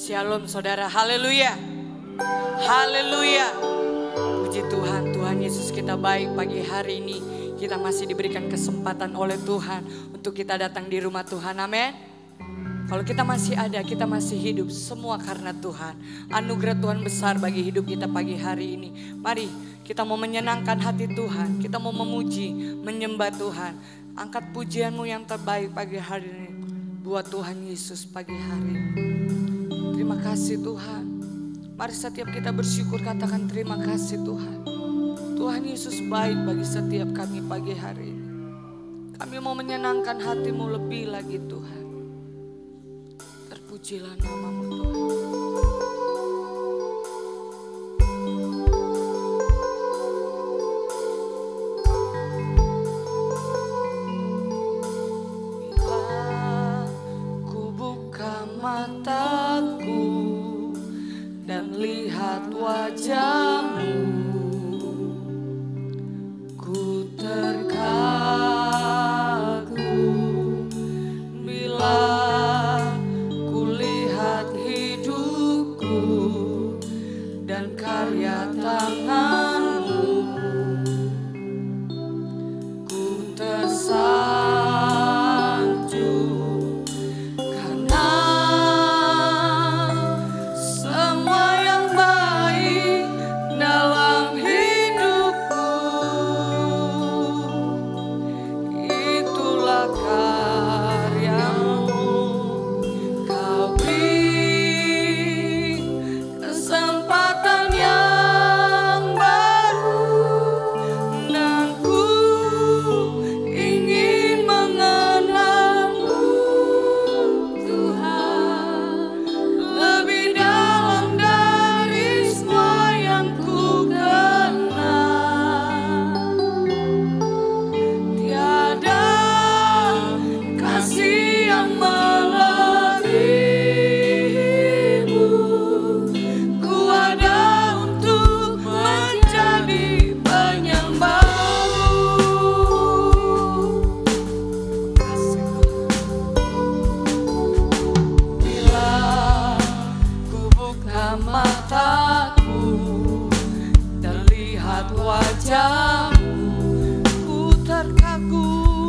Shalom saudara, haleluya. Haleluya. Puji Tuhan, Tuhan Yesus kita baik pagi hari ini. Kita masih diberikan kesempatan oleh Tuhan untuk kita datang di rumah Tuhan, amin. Kalau kita masih ada, kita masih hidup, semua karena Tuhan. Anugerah Tuhan besar bagi hidup kita pagi hari ini. Mari kita mau menyenangkan hati Tuhan, kita mau memuji, menyembah Tuhan. Angkat pujianmu yang terbaik pagi hari ini buat Tuhan Yesus pagi hari ini. Terima kasih Tuhan. Mari setiap kita bersyukur katakan terima kasih Tuhan. Tuhan Yesus baik bagi setiap kami pagi hari ini. Kami mau menyenangkan hatimu lebih lagi Tuhan. Terpujilah namamu Tuhan. Bila ku buka mataku dan lihat wajahmu, ku terkagum. Bila ku lihat hidupku dan karya tanganmu, ku tersanjung. Karena semua yang baik dalam hidupku, itulah karyamu. Kau beri kesempatan yang baru, dan ku ingin mengenalmu Tuhan lebih dalam dari semua yang ku kenal. Tiada kasih yang melebihimu. Ku ada untuk menjadi penyembahmu. Kasih Bila ku buka mataku dan lihat wajahmu, ku terkagum.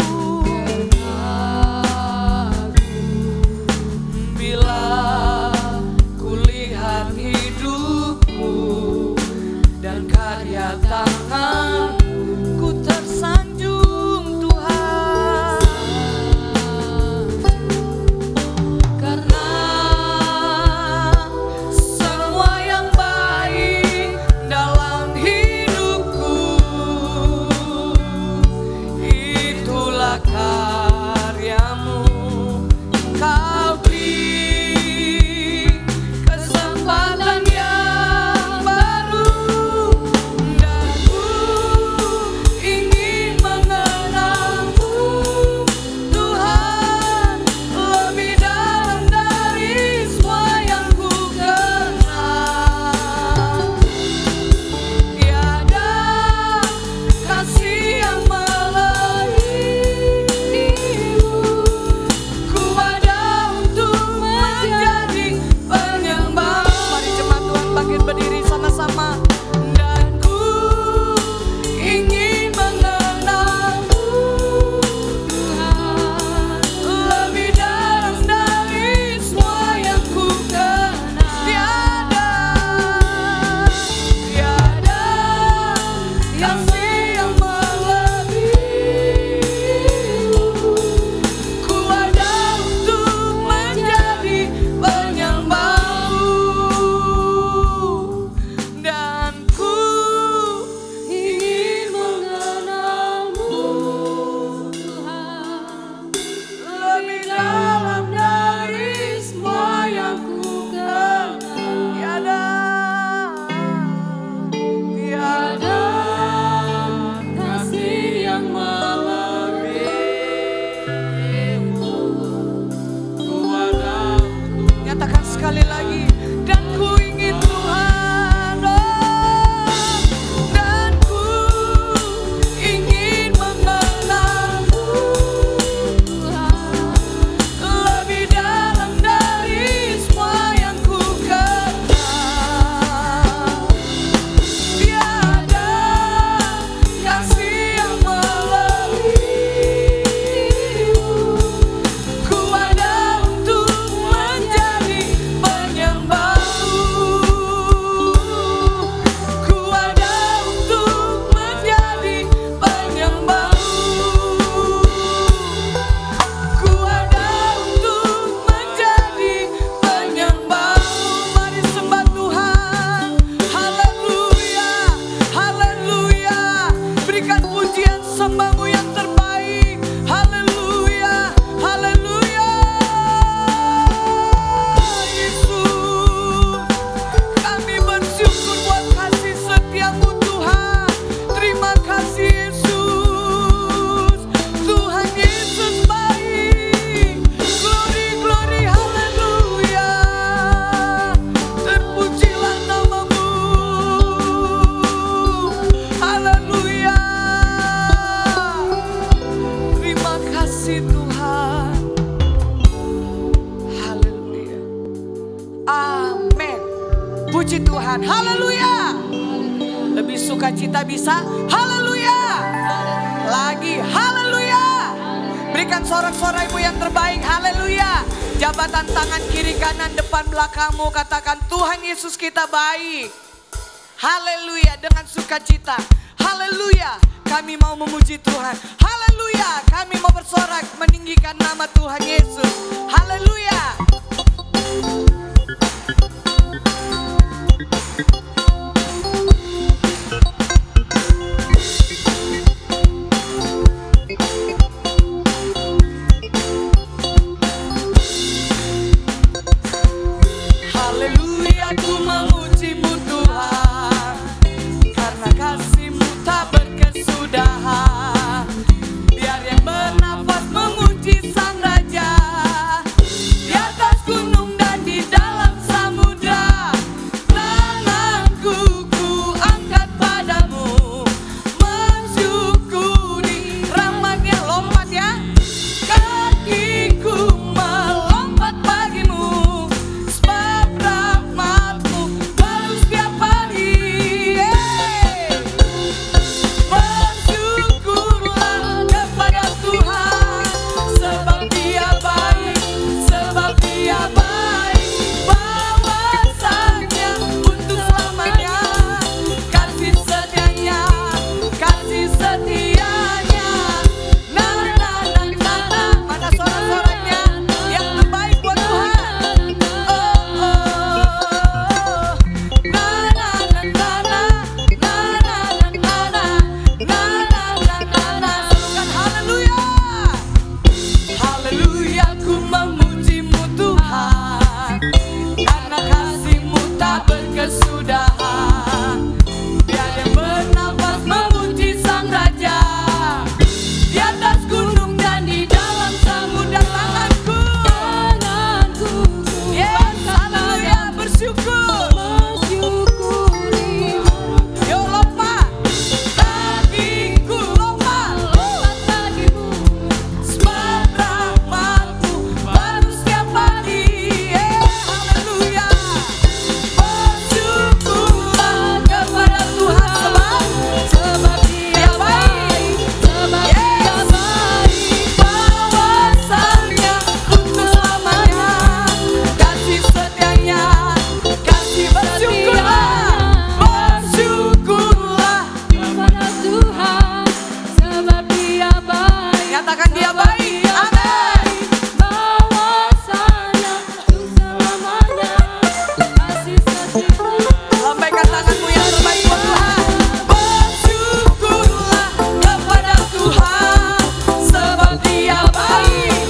Bila ku lihat hidupku dan karya tanganmu, ku tersanjung Tuhan. Karena semua yang baik dalam hidupku, itulah karyamu. Kau beri kesempatan yang baru, dan ku ingin mengenalmu Tuhan lebih dalam dari semua yang ku kenal. Tiada kasih yang melebihimu. Ku ada untuk menjadi penyembah. Mari jemaat Tuhan bangkit berdiri sama-sama. Dan ku ingin mengenalmu Tuhan lebih dalam dari semua yang ku kenal. Tiada kasih yang melebihimu. Ku ada untuk menjadi penyembahmu, dan ku ingin mengenalmu Tuhan lebih dalam dari semua yang ku kenal. Tiada kasih yang melebihimu. Ku ada untuk nyatakan sekali lagi, dan ku ingin Tuhan, dan ku ingin mengenalmu Tuhan lebih dalam dari semua yang ku Puji Tuhan, haleluya. Lebih sukacita bisa, haleluya. Lagi, haleluya. Berikan sorak-sorakmu yang terbaik, haleluya. Jabatan tangan kiri kanan depan belakangmu, katakan Tuhan Yesus kita baik. Haleluya, dengan sukacita. Haleluya, kami mau memuji Tuhan. Haleluya, kami mau bersorak meninggikan nama Tuhan Yesus. Haleluya. Haleluya, ku memuji-Mu Tuhan, karena kasih-Mu tak berkesudahan. Biar yang bernafas memuji Sang Raja, di atas gunung dan di dalam samudra. Tanganku ku angkat padamu, mensyukuri rahmat-Nya. Lompat ya, kakiku melompat bagimu, sebab rahmat-Mu baru setiap hari. Bersyukurlah kepada Tuhan, sebab Dia baik, sebab Dia baik. Bahwasanya untuk selamanya, kasih setianya, kasih setianya. Na na na na na. Mana sorak-soraknya yang terbaik buat Tuhan? Oh oh. Na na na na na. Na na na na na. Na na na na na. Serukan haleluya. Haleluya, ku memuji-Mu Tuhan, karena kasih-Mu tak berkesudahan. Biar yang bernafas memuji Sang Raja, di atas gunung dan di dalam samudra. Tanganku, yes, haleluya, bersyukur. Yo lompat, kakiku lompat, sebab rahmat-Mu baru setiap hari. Haleluya. Bersyukurlah kepada Tuhan, sebab Dia baik, sebab Dia baik. Bahwasanya untuk selamanya, kasih setianya, kasih bersyukurlah, bersyukurlah kepada Tuhan, sebab Dia baik. Nyatakan Dia baik, amin. Bahwasanya untuk selamanya, kasih setia. Lambaikan tanganmu yang terbaik buat Tuhan. Bersyukurlah kepada Tuhan, sebab Dia baik,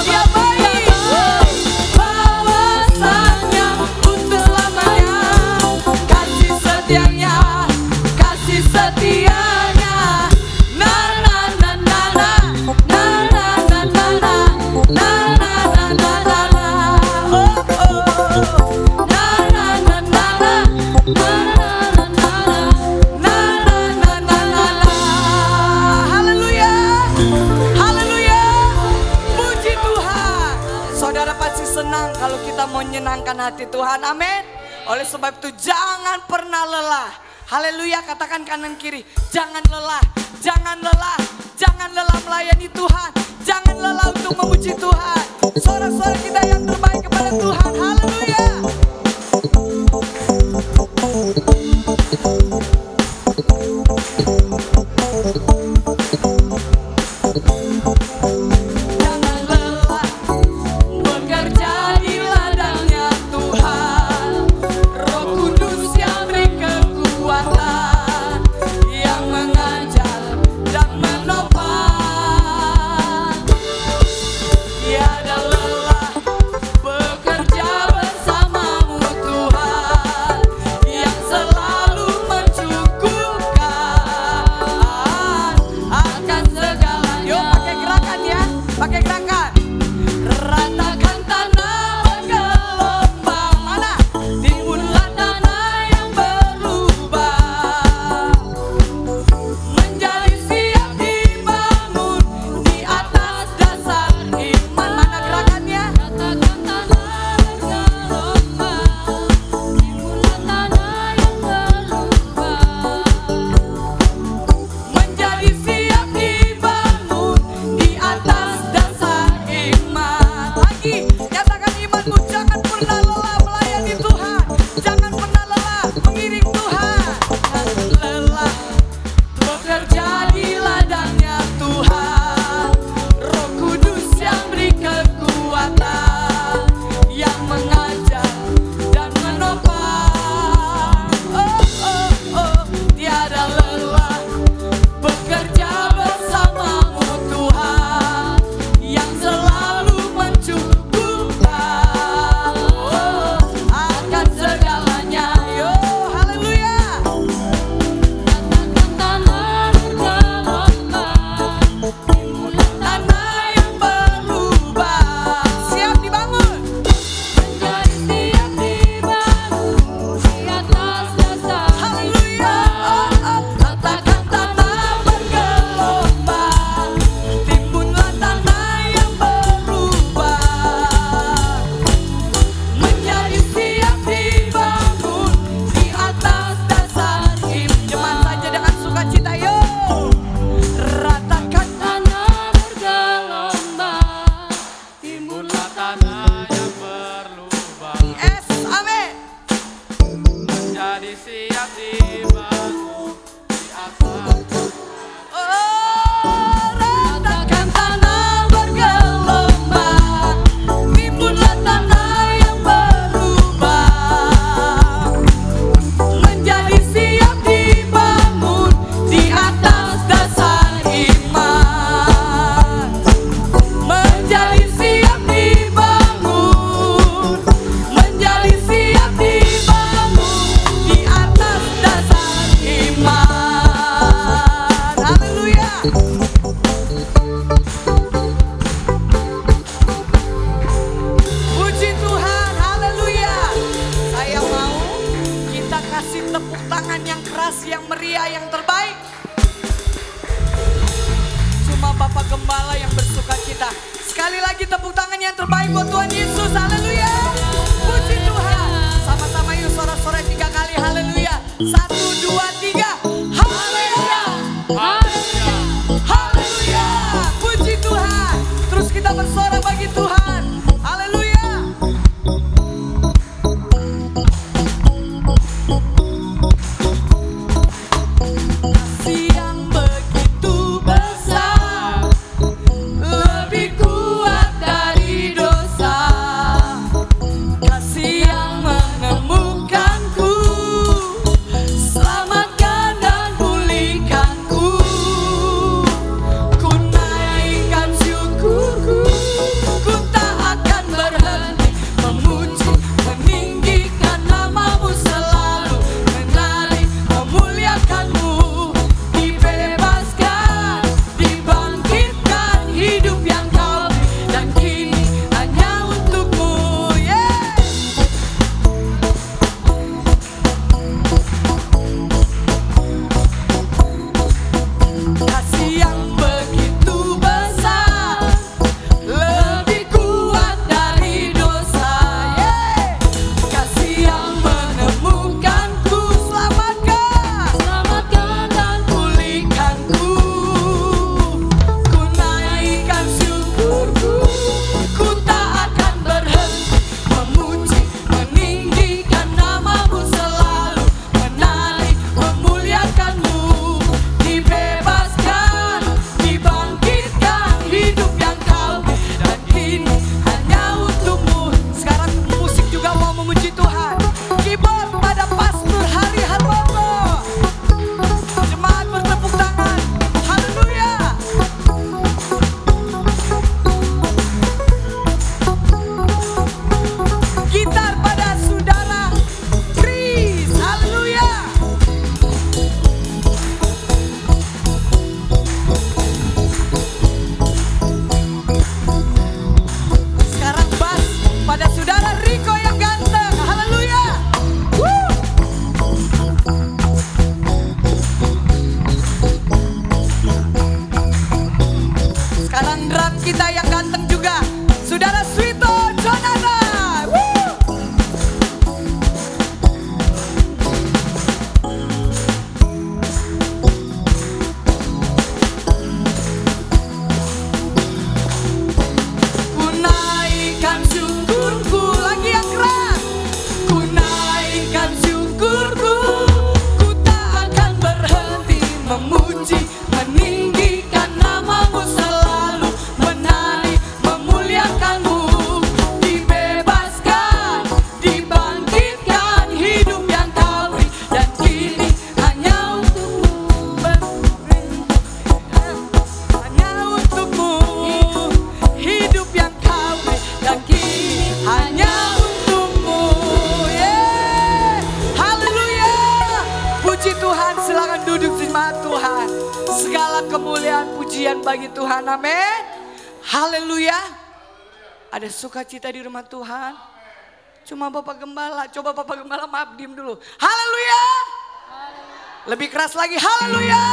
Dia baik. Bahwasanya untuk selamanya, kasih setianya, kasih setianya. Na na na na na. Na na na na na. Na na na na na na. Oh oh. Na na na na na. Na na na na na. Haleluya, haleluya, puji Tuhan. Saudara pasti senang kalau kita mau menyenangkan hati Tuhan, amin. Oleh sebab itu jangan pernah lelah. Haleluya, katakan kanan kiri, jangan lelah, jangan lelah, jangan lelah melayani Tuhan, jangan lelah untuk memuji Tuhan. Sorak-sorak kita yang terbaik kepada Tuhan, haleluya. Jangan lelah bekerja di ladangnya Tuhan. Roh Kudus yang beri kekuatan, yang mengajar dan menopang. Tiada lelah bekerja bersama tepuk tangan yang keras, yang meriah, yang terbaik. Cuma Bapak Gembala yang bersuka cita. Sekali lagi tepuk tangan yang terbaik buat Tuhan Yesus. Haleluya. Puji Tuhan. Sama-sama yuk sorak-sorai 3 kali. Haleluya. 1, 2, 3. Haleluya. Haleluya. Haleluya. Puji Tuhan. Terus kita bersorak bagi Tuhan. Haleluya. Kasih yang begitu besar, lebih kuat dari dosa. Kasih yang menemukanku, selamatkan dan pulihkanku. Ku naikkan syukurku, ku tak akan berhenti memuji, meninggikan namamu selalu, menari, memuliakanmu. Dibebaskan, dibangkitkan, hidup yang kau beri, dan kini hanya untukmu. Yeah. Kasih yang begitu besar, lebih kuat dari dosa. Yeah. Kasih yang menemukanku, selamatkan, Selamatkan dan pulihkanku. Ku naikkan syukurku, ku tak akan berhenti memuji, meninggikan namamu selalu, menari, memuliakanmu. Dibebaskan, dibangkitkan, hidup yang kau beri, dan kini hanya untukmu. Sekarang musik juga mau memuji Tuhan. Keyboard pada Pastor Hari Harmoko. Jemaat bertepuk tangan. Haleluya. Gitar pada Saudara Chris. Haleluya. Sekarang bass pada Saudara Rico yang ganteng. Haleluya. Woo. Sekarang drum kita yang ganteng juga, Saudara Swito Jonathan. Woo. Ku naikkan syukurku, lagi yang keras. Ku naikkan syukurku, ku tak akan berhenti memuji, meninggikan namamu selalu, menari, memuliakanmu. Dibebaskan, dibangkitkan, hidup yang kau beri, dan kini hanya untukmu. Hanya untukmu, hidup yang kau beri, dan kini hanya untukmu. Yeah. Haleluya. Puji Tuhan, silakan duduk jemaat Tuhan. Segala kemuliaan pujian bagi Tuhan. Amin. Haleluya. Ada sukacita di rumah Tuhan. Cuma Bapak Gembala, coba Bapak Gembala maaf diem dulu. Haleluya. Lebih keras lagi, haleluya.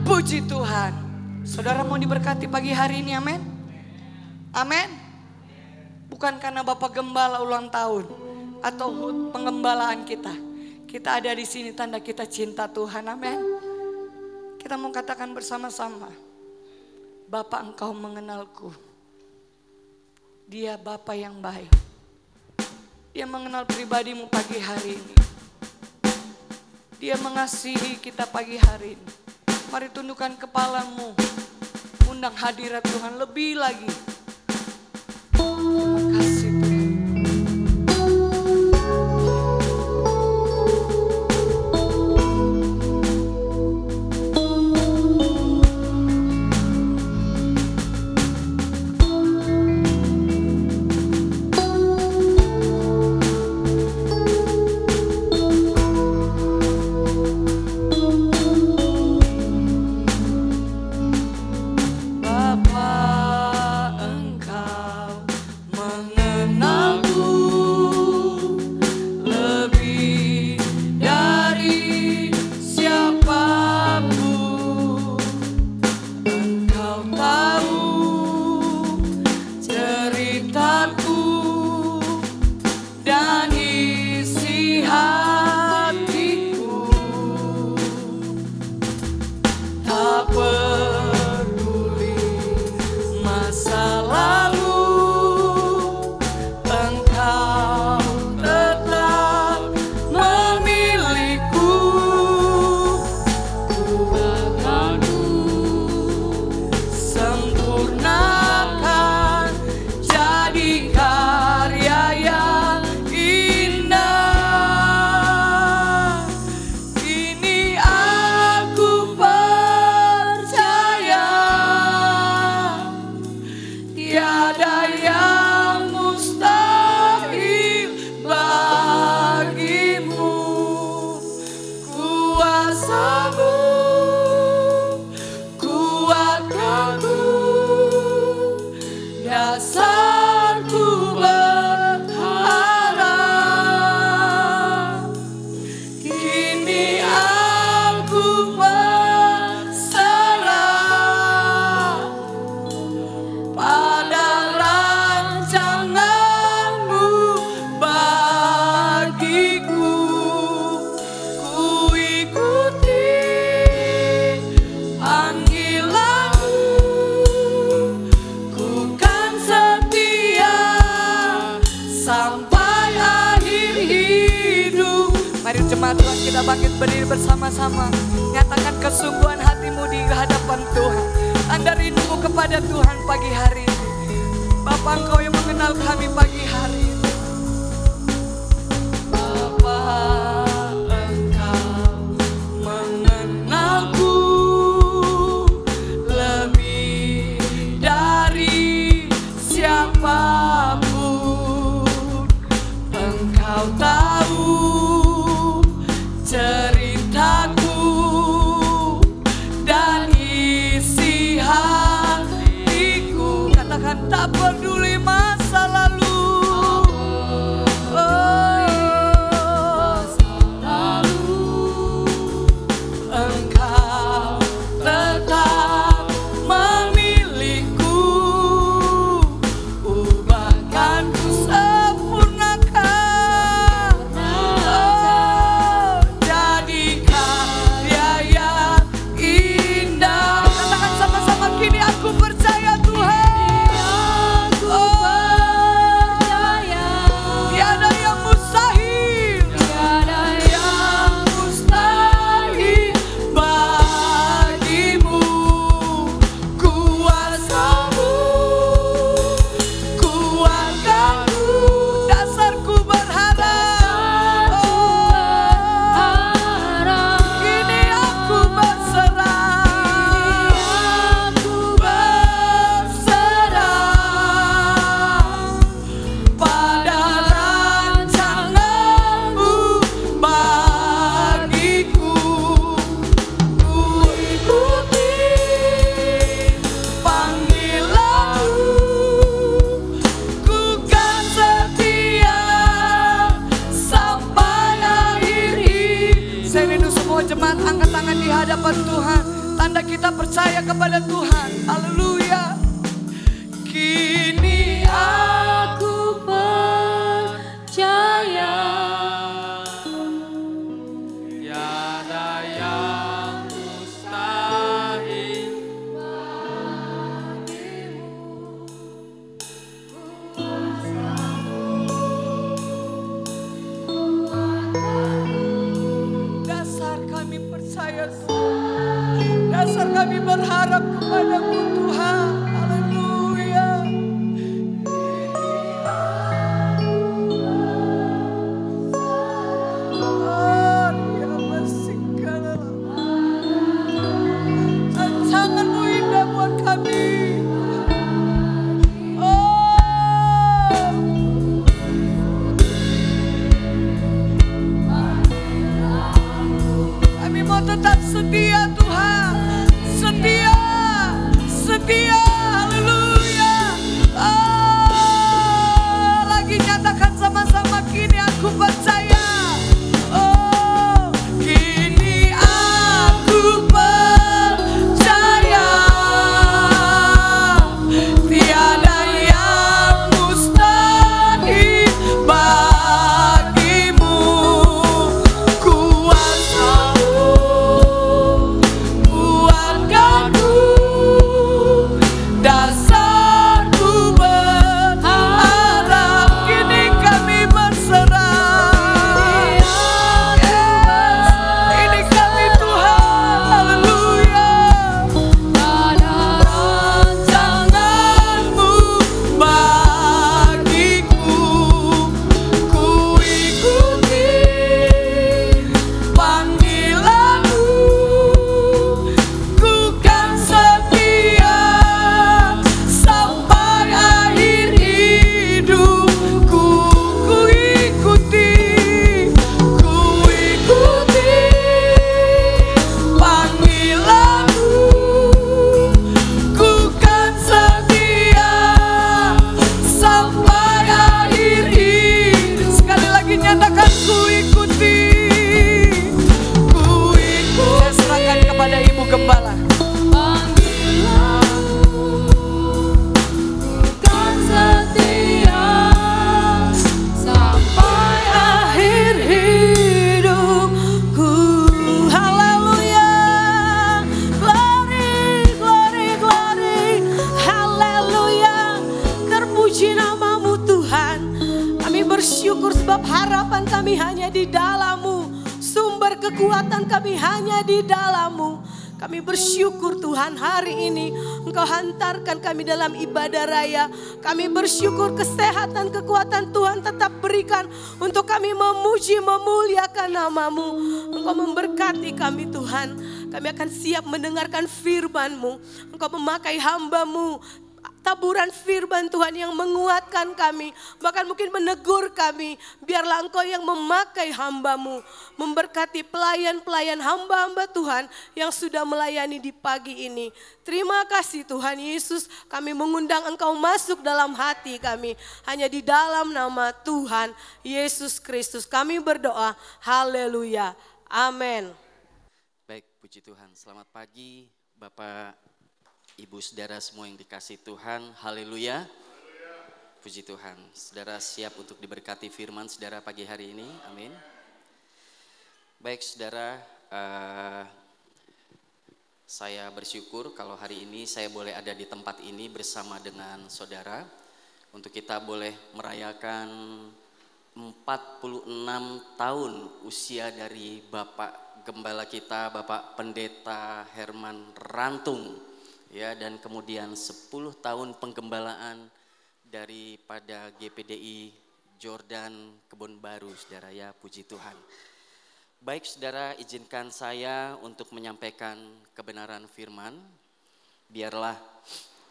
Puji Tuhan. Saudara mau diberkati pagi hari ini, amin. Amin. Bukan karena Bapak Gembala ulang tahun atau HUT pengembalaan kita. Kita ada di sini tanda kita cinta Tuhan, amin. Kita mau katakan bersama-sama. Bapa, Engkau mengenalku. Dia Bapa yang baik. Dia mengenal pribadimu pagi hari ini. Dia mengasihi kita pagi hari ini. Mari tundukkan kepalamu. Undang hadirat Tuhan lebih lagi. Terima kasih Tuhan. Bapa Jemaat Tuhan, kita bangkit berdiri bersama-sama. Nyatakan kesungguhan hatimu di hadapan Tuhan. Anda rindu kepada Tuhan pagi hari ini. Bapa, Engkau yang mengenal kami pagi hari ini. Bapa, Engkau mengenalku lebih dari siapapun. Engkau tahu ceritaku dan isi hatiku. Katakan tak peduli masa lalu. Engkau tetap memilihku. Ubahkan ku sempurnakan. Jadi karya yang indah. Katakan sama-sama, kini aku percaya Tuhan. Tiada yang mustahil. Tiada yang mustahil bagimu. Kuasamu kuatkanku. Dasarku berharap. Kini aku berserah. Pada rancanganmu bagiku. Ku ikuti panggilanmu. Ku kan setia sampai akhir hidup. Saya rindu semua jemaat angkat tangan di hadapan Tuhan. Tanda kita percaya kepada Tuhan. Haleluya. Kini Aku percaya. Tiada yang mustahil. dasar kami percaya Tuhan. Dasar kami berharap kepadamu Tuhan. Haleluya. Rancanganmu indah buat kami. Kami mau tetap setia Tuhan. Setia. Setia. Haleluya. Lagi nyatakan sama-sama, kini aku percaya. Kini aku percaya. Tiada yang mustahil bagimu. Kuasamu kuatkanku. Dasarku berharap. Kini kami berserah. Ini kami Tuhan. Haleluya. Pada Rancanganmu bagiku. Ku ikuti panggilanmu. Ku kan setia sampai akhir hidupku. Ku ikuti panggilanmu. Ku kan setia sampai akhir hidup. Sekali lagi nyatakan, ku ikuti. Saya serahkan kepada Ibu Gembala. kan setia sampai Akhir hidupku. Haleluya. Glory, glory, glory. Haleluya. Terpuji namamu Tuhan. Kami bersyukur sebab harapan kami hanya di dalam-Mu. sumber kekuatan kami hanya di dalam-Mu. Kami bersyukur Tuhan hari ini Engkau hantarkan kami dalam ibadah raya. Kami bersyukur kesehatan, kekuatan Tuhan tetap berikan untuk kami memuji, memuliakan nama-Mu. Engkau memberkati kami Tuhan. Kami akan siap mendengarkan firman-Mu. Engkau memakai hamba-Mu. Taburan firman Tuhan yang menguatkan kami, bahkan mungkin menegur kami. Biarlah Engkau yang memakai hamba-Mu, memberkati pelayan-pelayan hamba-hamba Tuhan yang sudah melayani di pagi ini. Terima kasih Tuhan Yesus, kami mengundang Engkau masuk dalam hati kami. Hanya di dalam nama Tuhan Yesus Kristus kami berdoa. Haleluya. Amin. Baik, puji Tuhan. Selamat pagi Bapak, Ibu, saudara semua yang dikasih Tuhan, haleluya. Puji Tuhan, saudara siap untuk diberkati firman saudara pagi hari ini, amin. Baik saudara, saya bersyukur kalau hari ini saya boleh ada di tempat ini bersama dengan saudara. Untuk kita boleh merayakan 46 tahun usia dari Bapak Gembala kita, Bapak Pendeta Herman Rantung. Ya, dan kemudian 10 tahun penggembalaan daripada GPDI Jordan Kebon Baru, saudara ya, puji Tuhan. Baik saudara, izinkan saya untuk menyampaikan kebenaran firman. Biarlah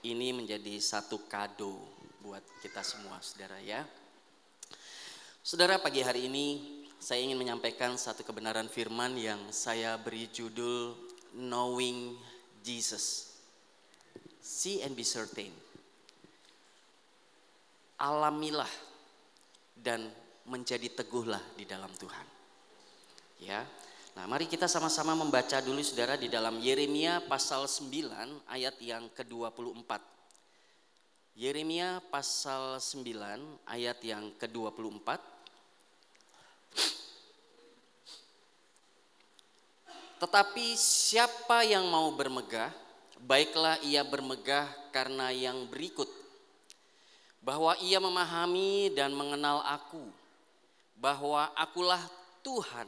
ini menjadi satu kado buat kita semua, saudara ya. Saudara, pagi hari ini saya ingin menyampaikan satu kebenaran firman yang saya beri judul Knowing Jesus. See and be certain. Alamilah dan menjadi teguhlah di dalam Tuhan. Ya. Nah, mari kita sama-sama membaca dulu saudara di dalam Yeremia pasal 9 ayat yang ke-24. Yeremia pasal 9 ayat yang ke-24. Tetapi siapa yang mau bermegah, baiklah ia bermegah karena yang berikut, bahwa ia memahami dan mengenal aku, bahwa akulah Tuhan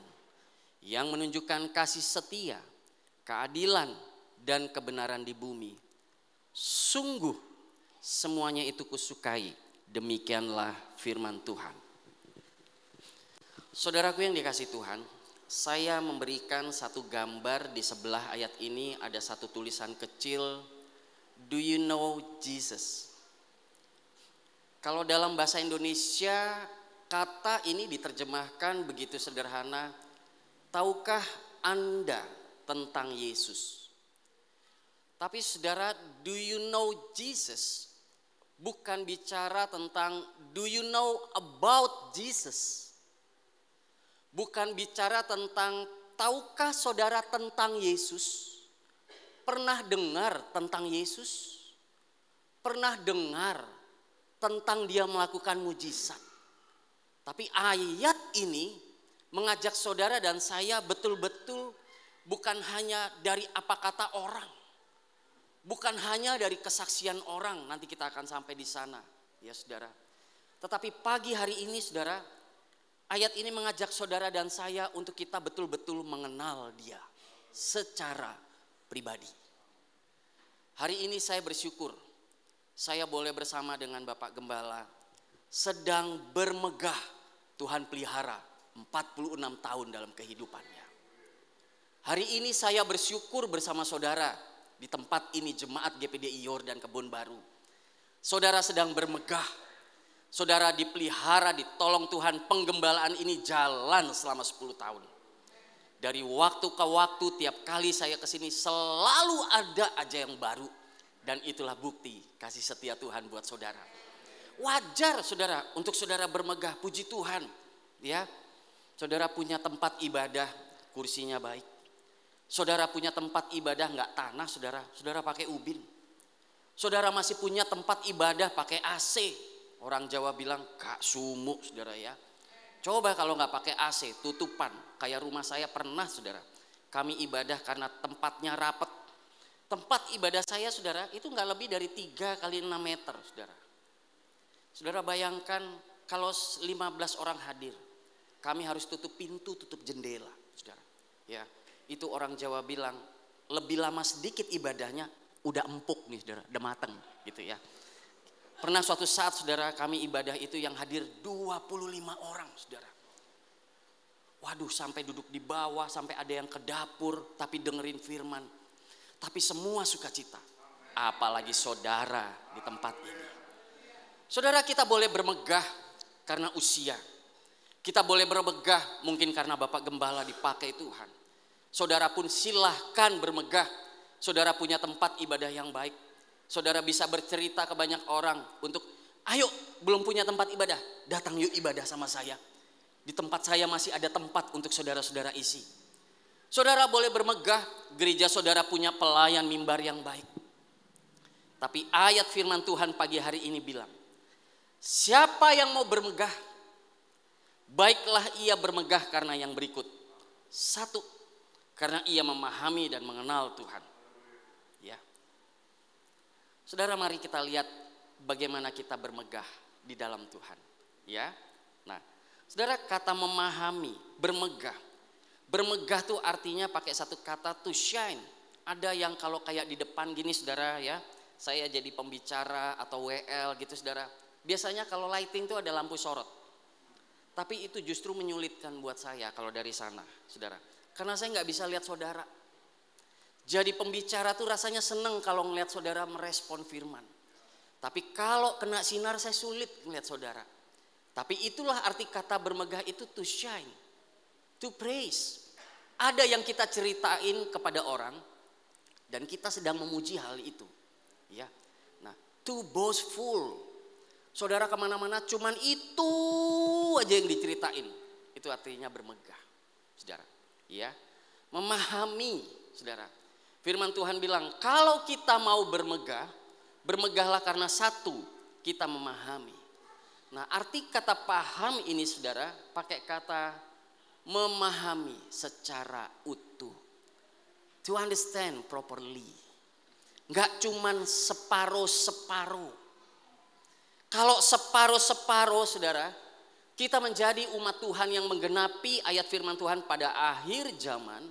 yang menunjukkan kasih setia, keadilan dan kebenaran di bumi. Sungguh semuanya itu kusukai, demikianlah firman Tuhan. Saudaraku yang dikasih Tuhan, saya memberikan satu gambar di sebelah ayat ini, ada satu tulisan kecil, do you know Jesus? Kalau dalam bahasa Indonesia kata ini diterjemahkan begitu sederhana, tahukah Anda tentang Yesus? Tapi saudara, do you know Jesus? Bukan bicara tentang do you know about Jesus? Bukan bicara tentang tahukah saudara tentang Yesus? Pernah dengar tentang Yesus? Pernah dengar tentang dia melakukan mujizat? Tapi ayat ini mengajak saudara dan saya betul-betul bukan hanya dari apa kata orang. Bukan hanya dari kesaksian orang, nanti kita akan sampai di sana ya saudara. Tetapi pagi hari ini saudara, ayat ini mengajak saudara dan saya untuk kita betul-betul mengenal dia secara pribadi. Hari ini saya bersyukur saya boleh bersama dengan Bapak Gembala sedang bermegah Tuhan pelihara 46 tahun dalam kehidupannya. Hari ini saya bersyukur bersama saudara di tempat ini jemaat GPDI Jordan Kebon Baru. Saudara sedang bermegah. Saudara dipelihara, ditolong Tuhan, penggembalaan ini jalan selama 10 tahun. Dari waktu ke waktu, tiap kali saya kesini selalu ada aja yang baru. Dan itulah bukti kasih setia Tuhan buat saudara. Wajar saudara, untuk saudara bermegah, puji Tuhan. Ya, saudara punya tempat ibadah, kursinya baik. Saudara punya tempat ibadah nggak tanah saudara pakai ubin. Saudara masih punya tempat ibadah pakai AC. Orang Jawa bilang kak sumuk saudara ya. Coba kalau nggak pakai AC, tutupan. Kayak rumah saya pernah saudara. Kami ibadah karena tempatnya rapet. Tempat ibadah saya saudara itu nggak lebih dari 3 kali 6 meter saudara. Saudara bayangkan kalau 15 orang hadir. Kami harus tutup pintu, tutup jendela saudara. Ya, itu orang Jawa bilang lebih lama sedikit ibadahnya udah empuk nih saudara, udah mateng gitu ya. Pernah suatu saat saudara kami ibadah itu yang hadir 25 orang saudara. Waduh, sampai duduk di bawah, sampai ada yang ke dapur tapi dengerin firman. Tapi semua sukacita. Apalagi saudara di tempat ini. Saudara, kita boleh bermegah karena usia. Kita boleh bermegah mungkin karena Bapak Gembala dipakai Tuhan. Saudara pun silahkan bermegah. Saudara punya tempat ibadah yang baik. Saudara bisa bercerita ke banyak orang untuk, ayo belum punya tempat ibadah, datang yuk ibadah sama saya. Di tempat saya masih ada tempat untuk saudara-saudara isi. Saudara boleh bermegah, gereja saudara punya pelayan mimbar yang baik. Tapi ayat firman Tuhan pagi hari ini bilang, siapa yang mau bermegah, baiklah ia bermegah karena yang berikut. 1, karena ia memahami dan mengenal Tuhan. Ya. Saudara, mari kita lihat bagaimana kita bermegah di dalam Tuhan. Ya. Nah, saudara, kata memahami, bermegah. Bermegah tuh artinya pakai satu kata to shine. Ada yang kalau kayak di depan gini saudara ya, saya jadi pembicara atau WL gitu saudara. Biasanya kalau lighting tuh ada lampu sorot. Tapi itu justru menyulitkan buat saya kalau dari sana saudara. Karena saya nggak bisa lihat saudara. Jadi pembicara tuh rasanya seneng kalau ngelihat saudara merespon firman. Tapi kalau kena sinar saya sulit ngelihat saudara. Tapi itulah arti kata bermegah itu to shine, to praise. Ada yang kita ceritain kepada orang dan kita sedang memuji hal itu. Ya, nah, to boastful. Saudara kemana-mana cuman itu aja yang diceritain. Itu artinya bermegah, saudara. Ya, memahami, saudara. Firman Tuhan bilang kalau kita mau bermegah, bermegahlah karena 1, kita memahami. Nah, arti kata paham ini saudara pakai kata memahami secara utuh. To understand properly. Enggak cuman separuh-separuh. Kalau separuh-separuh saudara, kita menjadi umat Tuhan yang menggenapi ayat firman Tuhan pada akhir zaman,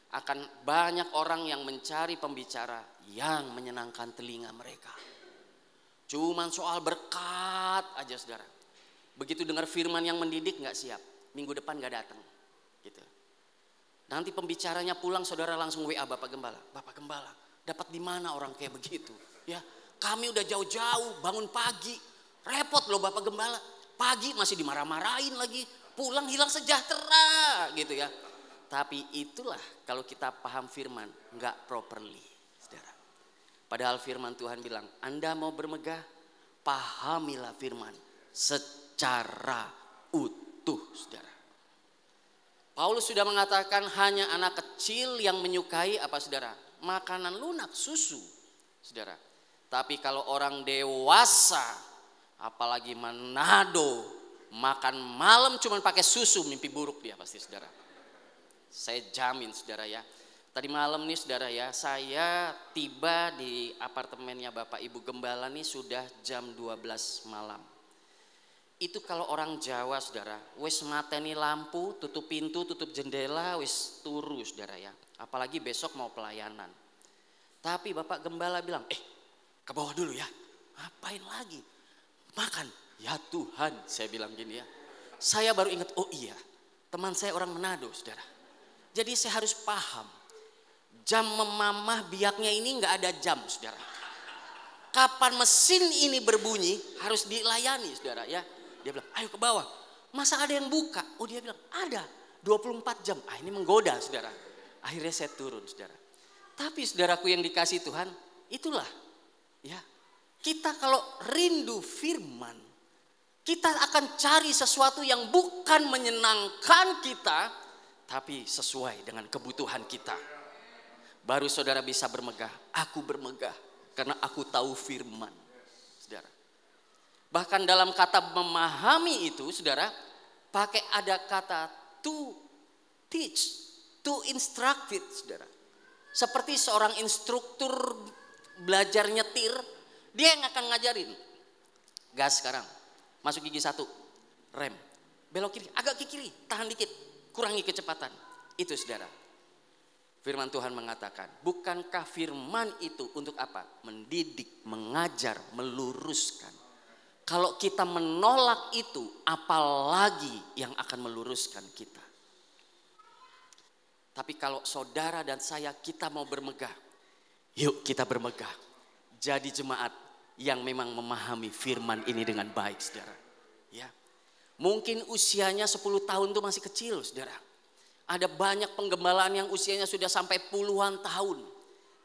akan banyak orang yang mencari pembicara yang menyenangkan telinga mereka. Cuman soal berkat aja saudara. Begitu dengar firman yang mendidik nggak siap, minggu depan nggak datang, gitu. Nanti pembicaranya pulang, saudara langsung WA Bapak Gembala. Bapak Gembala, dapat di mana orang kayak begitu? Ya, kami udah jauh-jauh bangun pagi, repot loh Bapak Gembala. Pagi masih dimarah-marahin lagi, pulang hilang sejahtera, gitu ya. Tapi itulah kalau kita paham firman nggak properly, saudara. Padahal firman Tuhan bilang, Anda mau bermegah, pahamilah firman secara utuh, saudara. Paulus sudah mengatakan hanya anak kecil yang menyukai apa saudara? Makanan lunak, susu, saudara. Tapi kalau orang dewasa, apalagi Manado, makan malam cuma pakai susu, mimpi buruk dia pasti saudara. Saya jamin saudara ya. Tadi malam nih saudara ya, saya tiba di apartemennya Bapak Ibu Gembala nih sudah jam 12 malam. Itu kalau orang Jawa saudara, wis mateni lampu, tutup pintu, tutup jendela, wis turu saudara ya. Apalagi besok mau pelayanan. Tapi Bapak Gembala bilang, ke bawah dulu ya. Ngapain lagi? Makan. Ya Tuhan, saya bilang gini ya. Saya baru ingat, oh iya, teman saya orang Manado saudara. Jadi saya harus paham. Jam memamah biaknya ini nggak ada jam saudara. Kapan mesin ini berbunyi harus dilayani saudara ya. Dia bilang ayo ke bawah. Masa ada yang buka? Oh dia bilang ada 24 jam. Ini menggoda saudara. Akhirnya saya turun saudara. Tapi saudaraku yang dikasih Tuhan, itulah ya. Kita kalau rindu firman, kita akan cari sesuatu yang bukan menyenangkan kita, tapi sesuai dengan kebutuhan kita. Baru saudara bisa bermegah. Aku bermegah karena aku tahu firman, saudara. Bahkan dalam kata memahami itu, saudara, pakai ada kata to teach, to instruct it, saudara. Seperti seorang instruktur belajar nyetir, dia yang akan ngajarin. Gas sekarang, masuk gigi 1, rem, belok kiri, agak ke kiri, tahan dikit, kurangi kecepatan. Itu saudara. Firman Tuhan mengatakan, bukankah firman itu untuk apa? Mendidik, mengajar, meluruskan. Kalau kita menolak itu, apalagi yang akan meluruskan kita. Tapi kalau saudara dan saya kita mau bermegah, yuk kita bermegah. Jadi jemaat yang memang memahami firman ini dengan baik, saudara. Ya, mungkin usianya 10 tahun itu masih kecil, saudara. Ada banyak penggembalaan yang usianya sudah sampai puluhan tahun.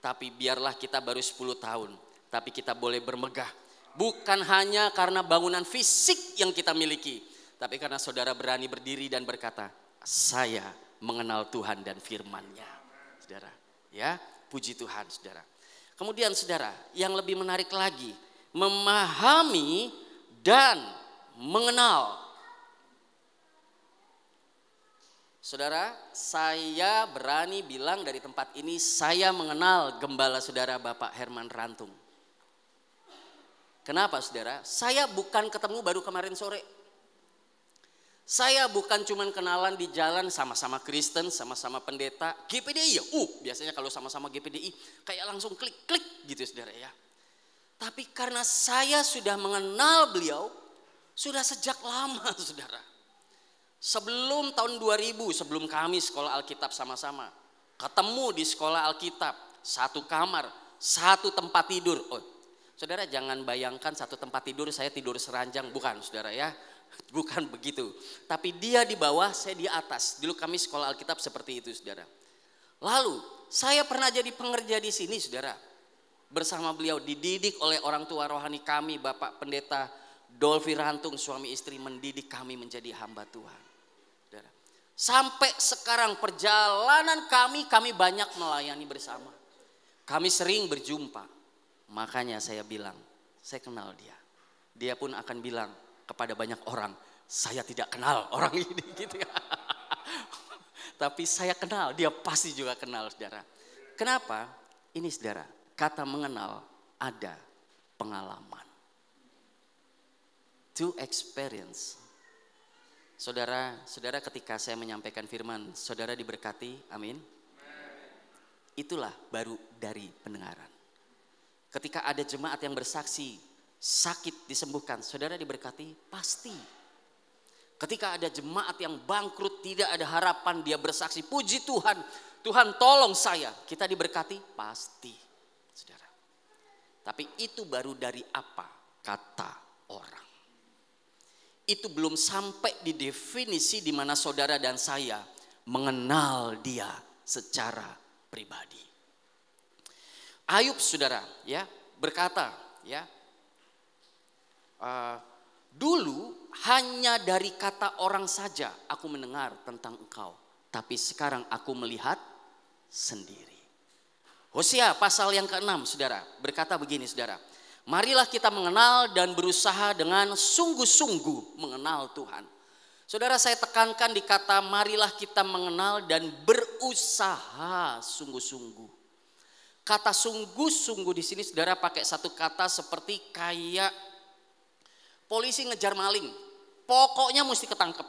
Tapi biarlah kita baru 10 tahun. Tapi kita boleh bermegah. Bukan hanya karena bangunan fisik yang kita miliki. Tapi karena saudara berani berdiri dan berkata, saya mengenal Tuhan dan firman-Nya. Saudara, ya, puji Tuhan, saudara. Kemudian saudara, yang lebih menarik lagi, memahami dan mengenal. Saudara, saya berani bilang dari tempat ini, saya mengenal gembala saudara Bapak Herman Rantung. Kenapa saudara? Saya bukan ketemu baru kemarin sore. Saya bukan cuman kenalan di jalan sama-sama Kristen, sama-sama pendeta, GPDI ya. Biasanya kalau sama-sama GPDI kayak langsung klik-klik gitu saudara ya. Tapi karena saya sudah mengenal beliau, sudah sejak lama saudara. Sebelum tahun 2000, sebelum kami sekolah Alkitab sama-sama. Ketemu di sekolah Alkitab, satu kamar, satu tempat tidur. Saudara jangan bayangkan satu tempat tidur saya tidur seranjang, bukan saudara ya. Bukan begitu. Tapi dia di bawah, saya di atas. Dulu kami sekolah Alkitab seperti itu saudara. Lalu saya pernah jadi pengerja di sini saudara. Bersama beliau dididik oleh orang tua rohani kami, Bapak Pendeta Dolfi Rantung, suami istri mendidik kami menjadi hamba Tuhan. Sampai sekarang perjalanan kami banyak melayani bersama. Kami sering berjumpa. Makanya saya bilang, saya kenal dia. Dia pun akan bilang kepada banyak orang, saya tidak kenal orang ini gitu ya. Tapi saya kenal, dia pasti juga kenal saudara. Kenapa? Ini saudara, kata mengenal ada pengalaman. To experience. Saudara ketika saya menyampaikan firman, saudara diberkati, amin. Itulah baru dari pendengaran. Ketika ada jemaat yang bersaksi, sakit disembuhkan, saudara diberkati, pasti. Ketika ada jemaat yang bangkrut, tidak ada harapan, dia bersaksi, puji Tuhan, Tuhan tolong saya, kita diberkati, pasti. Saudara. Tapi itu baru dari apa? Kata orang. Itu belum sampai di definisi di mana saudara dan saya mengenal dia secara pribadi. Ayub saudara ya berkata ya, dulu hanya dari kata orang saja aku mendengar tentang engkau, tapi sekarang aku melihat sendiri. Hosea pasal yang ke-6 saudara berkata begini saudara. Marilah kita mengenal dan berusaha dengan sungguh-sungguh mengenal Tuhan. Saudara saya tekankan di kata marilah kita mengenal dan berusaha sungguh-sungguh. Kata sungguh-sungguh di sini saudara pakai satu kata seperti kayak polisi ngejar maling. Pokoknya mesti ketangkep.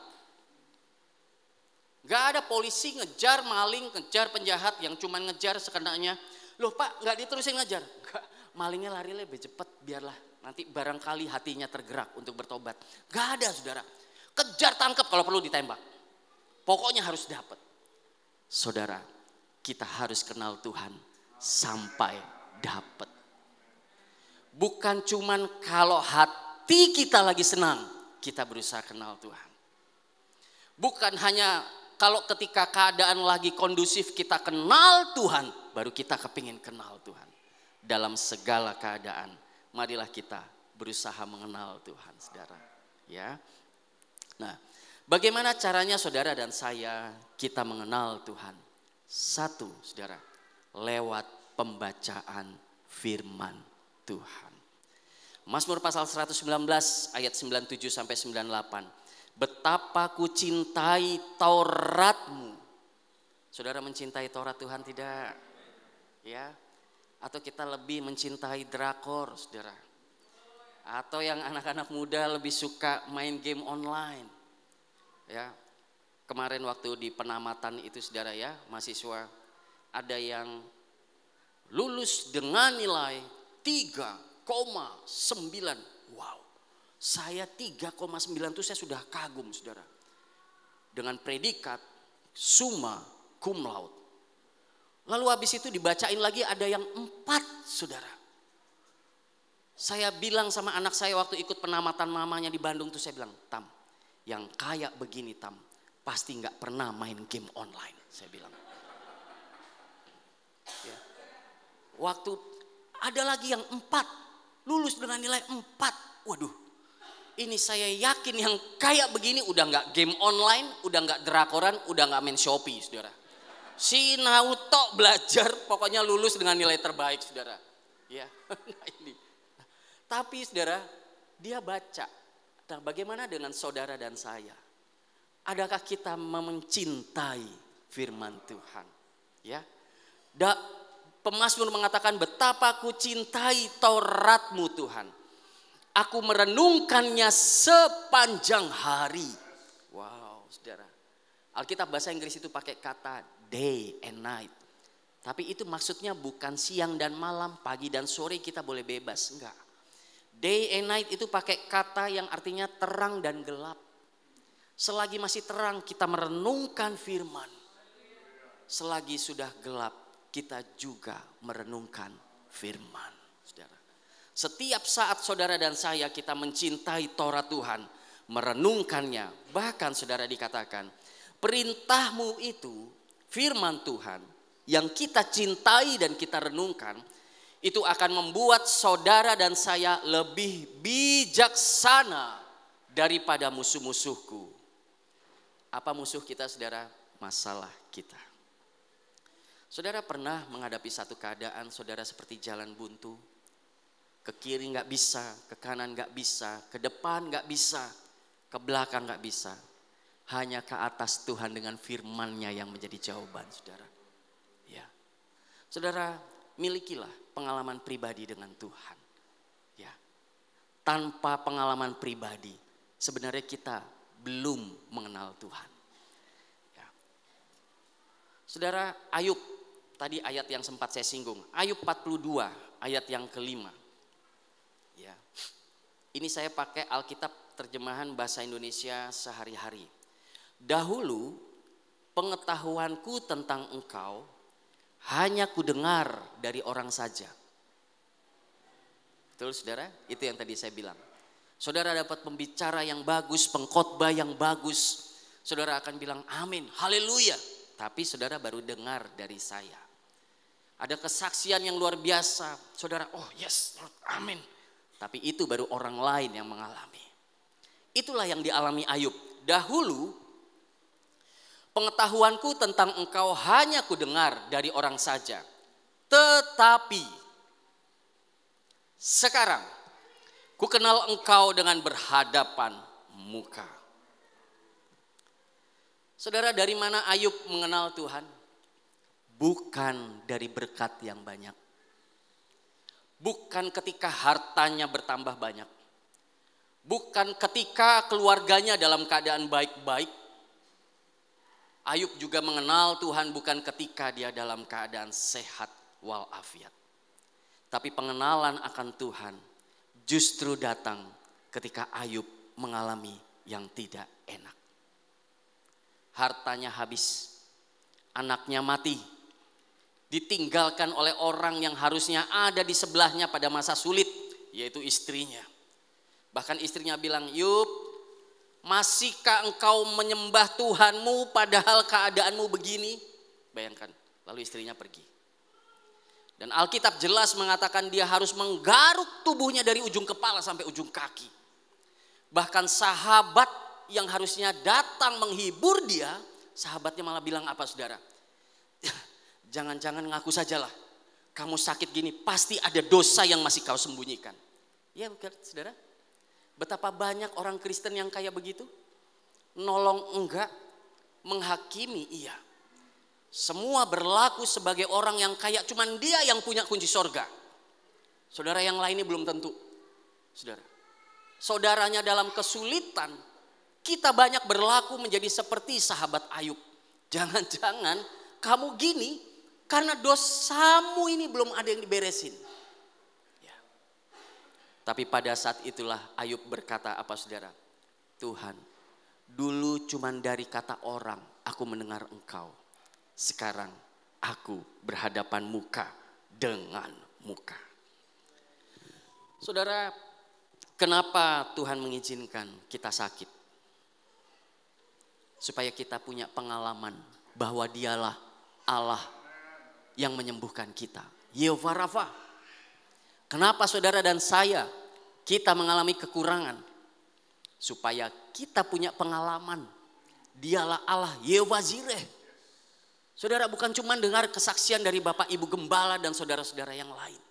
Gak ada polisi ngejar maling, ngejar penjahat yang cuma ngejar sekenanya. Loh Pak gak diterusin ngejar. Gak. Malingnya lari lebih cepat, biarlah nanti barangkali hatinya tergerak untuk bertobat. Gak ada saudara. Kejar tangkap kalau perlu ditembak. Pokoknya harus dapat. Saudara, kita harus kenal Tuhan sampai dapat. Bukan cuman kalau hati kita lagi senang, kita berusaha kenal Tuhan. Bukan hanya kalau ketika keadaan lagi kondusif kita kenal Tuhan, baru kita kepingin kenal Tuhan. Dalam segala keadaan, marilah kita berusaha mengenal Tuhan, saudara. Ya, nah, bagaimana caranya saudara dan saya kita mengenal Tuhan? Satu, saudara, lewat pembacaan firman Tuhan. Mazmur pasal 119 ayat 97 sampai 98. Betapa ku cintai Tauratmu. Saudara mencintai Taurat Tuhan tidak? Ya. Atau kita lebih mencintai drakor, saudara. Atau yang anak-anak muda lebih suka main game online. Ya. Kemarin waktu di penamatan itu saudara ya, mahasiswa ada yang lulus dengan nilai 3,9. Wow, saya 3,9 itu saya sudah kagum saudara. Dengan predikat summa cum laude. Lalu habis itu dibacain lagi ada yang 4 saudara. Saya bilang sama anak saya waktu ikut penamatan mamanya di Bandung tuh, saya bilang, Tam, yang kayak begini Tam, pasti gak pernah main game online, saya bilang. Ya. Waktu ada lagi yang 4, lulus dengan nilai 4. Waduh, ini saya yakin yang kayak begini udah gak game online, udah gak drakoran, udah gak main Shopee saudara. Si Nauto belajar pokoknya lulus dengan nilai terbaik saudara. Ya, nah ini. Tapi saudara, dia baca. Nah, bagaimana dengan saudara dan saya? Adakah kita mencintai firman Tuhan? Ya. Pemazmur mengatakan, betapa aku cintai Tauratmu Tuhan. Aku merenungkannya sepanjang hari. Wow, saudara. Alkitab bahasa Inggris itu pakai kata day and night. Tapi itu maksudnya bukan siang dan malam, pagi dan sore kita boleh bebas. Enggak. Day and night itu pakai kata yang artinya terang dan gelap. Selagi masih terang kita merenungkan firman. Selagi sudah gelap kita juga merenungkan firman. Saudara. Setiap saat saudara dan saya kita mencintai Taurat Tuhan, merenungkannya. Bahkan saudara dikatakan, perintahmu itu firman Tuhan yang kita cintai dan kita renungkan, itu akan membuat saudara dan saya lebih bijaksana daripada musuh-musuhku. Apa musuh kita saudara? Masalah kita. Saudara pernah menghadapi satu keadaan saudara seperti jalan buntu. Ke kiri gak bisa, ke kanan gak bisa, ke depan gak bisa, ke belakang gak bisa. Hanya ke atas Tuhan dengan firman-Nya yang menjadi jawaban saudara. Ya. Saudara, milikilah pengalaman pribadi dengan Tuhan. Ya. Tanpa pengalaman pribadi, sebenarnya kita belum mengenal Tuhan. Ya. Saudara, Ayub, tadi ayat yang sempat saya singgung. Ayub 42, ayat yang kelima. Ya. Ini saya pakai Alkitab terjemahan bahasa Indonesia sehari-hari. Dahulu pengetahuanku tentang engkau hanya kudengar dari orang saja. Betul saudara? Itu yang tadi saya bilang. Saudara dapat pembicara yang bagus, pengkhotbah yang bagus. Saudara akan bilang amin, haleluya. Tapi saudara baru dengar dari saya. Ada kesaksian yang luar biasa. Saudara, oh yes, Lord, amin. Tapi itu baru orang lain yang mengalami. Itulah yang dialami Ayub. Dahulu pengetahuanku tentang engkau hanya kudengar dari orang saja. Tetapi sekarang ku kenal engkau dengan berhadapan muka. Saudara, dari mana Ayub mengenal Tuhan? Bukan dari berkat yang banyak. Bukan ketika hartanya bertambah banyak. Bukan ketika keluarganya dalam keadaan baik-baik. Ayub juga mengenal Tuhan bukan ketika dia dalam keadaan sehat walafiat. Tapi pengenalan akan Tuhan justru datang ketika Ayub mengalami yang tidak enak. Hartanya habis, anaknya mati, ditinggalkan oleh orang yang harusnya ada di sebelahnya pada masa sulit, yaitu istrinya. Bahkan istrinya bilang, Yub, masihkah engkau menyembah Tuhanmu padahal keadaanmu begini? Bayangkan, lalu istrinya pergi. Dan Alkitab jelas mengatakan dia harus menggaruk tubuhnya dari ujung kepala sampai ujung kaki. Bahkan sahabat yang harusnya datang menghibur dia, sahabatnya malah bilang apa saudara? Jangan-jangan ngaku sajalah, kamu sakit gini pasti ada dosa yang masih kau sembunyikan. Ya bukan saudara? Betapa banyak orang Kristen yang kayak begitu. Nolong enggak, menghakimi iya. Semua berlaku sebagai orang yang kayak cuman dia yang punya kunci sorga. Saudara yang lainnya belum tentu. Saudara, saudaranya dalam kesulitan, kita banyak berlaku menjadi seperti sahabat Ayub. Jangan-jangan kamu gini Karena dosamu ini belum ada yang diberesin. Ya. Tapi pada saat itulah Ayub berkata apa saudara? Tuhan, dulu cuman dari kata orang aku mendengar Engkau. Sekarang aku berhadapan muka dengan muka. Saudara, kenapa Tuhan mengizinkan kita sakit? Supaya kita punya pengalaman bahwa Dialah Allah yang menyembuhkan kita. Yehovah Rafa. Kenapa saudara dan saya kita mengalami kekurangan? Supaya kita punya pengalaman. Dialah Allah Yehovah Jireh. Saudara, bukan cuma dengar kesaksian dari Bapak Ibu Gembala dan saudara-saudara yang lain.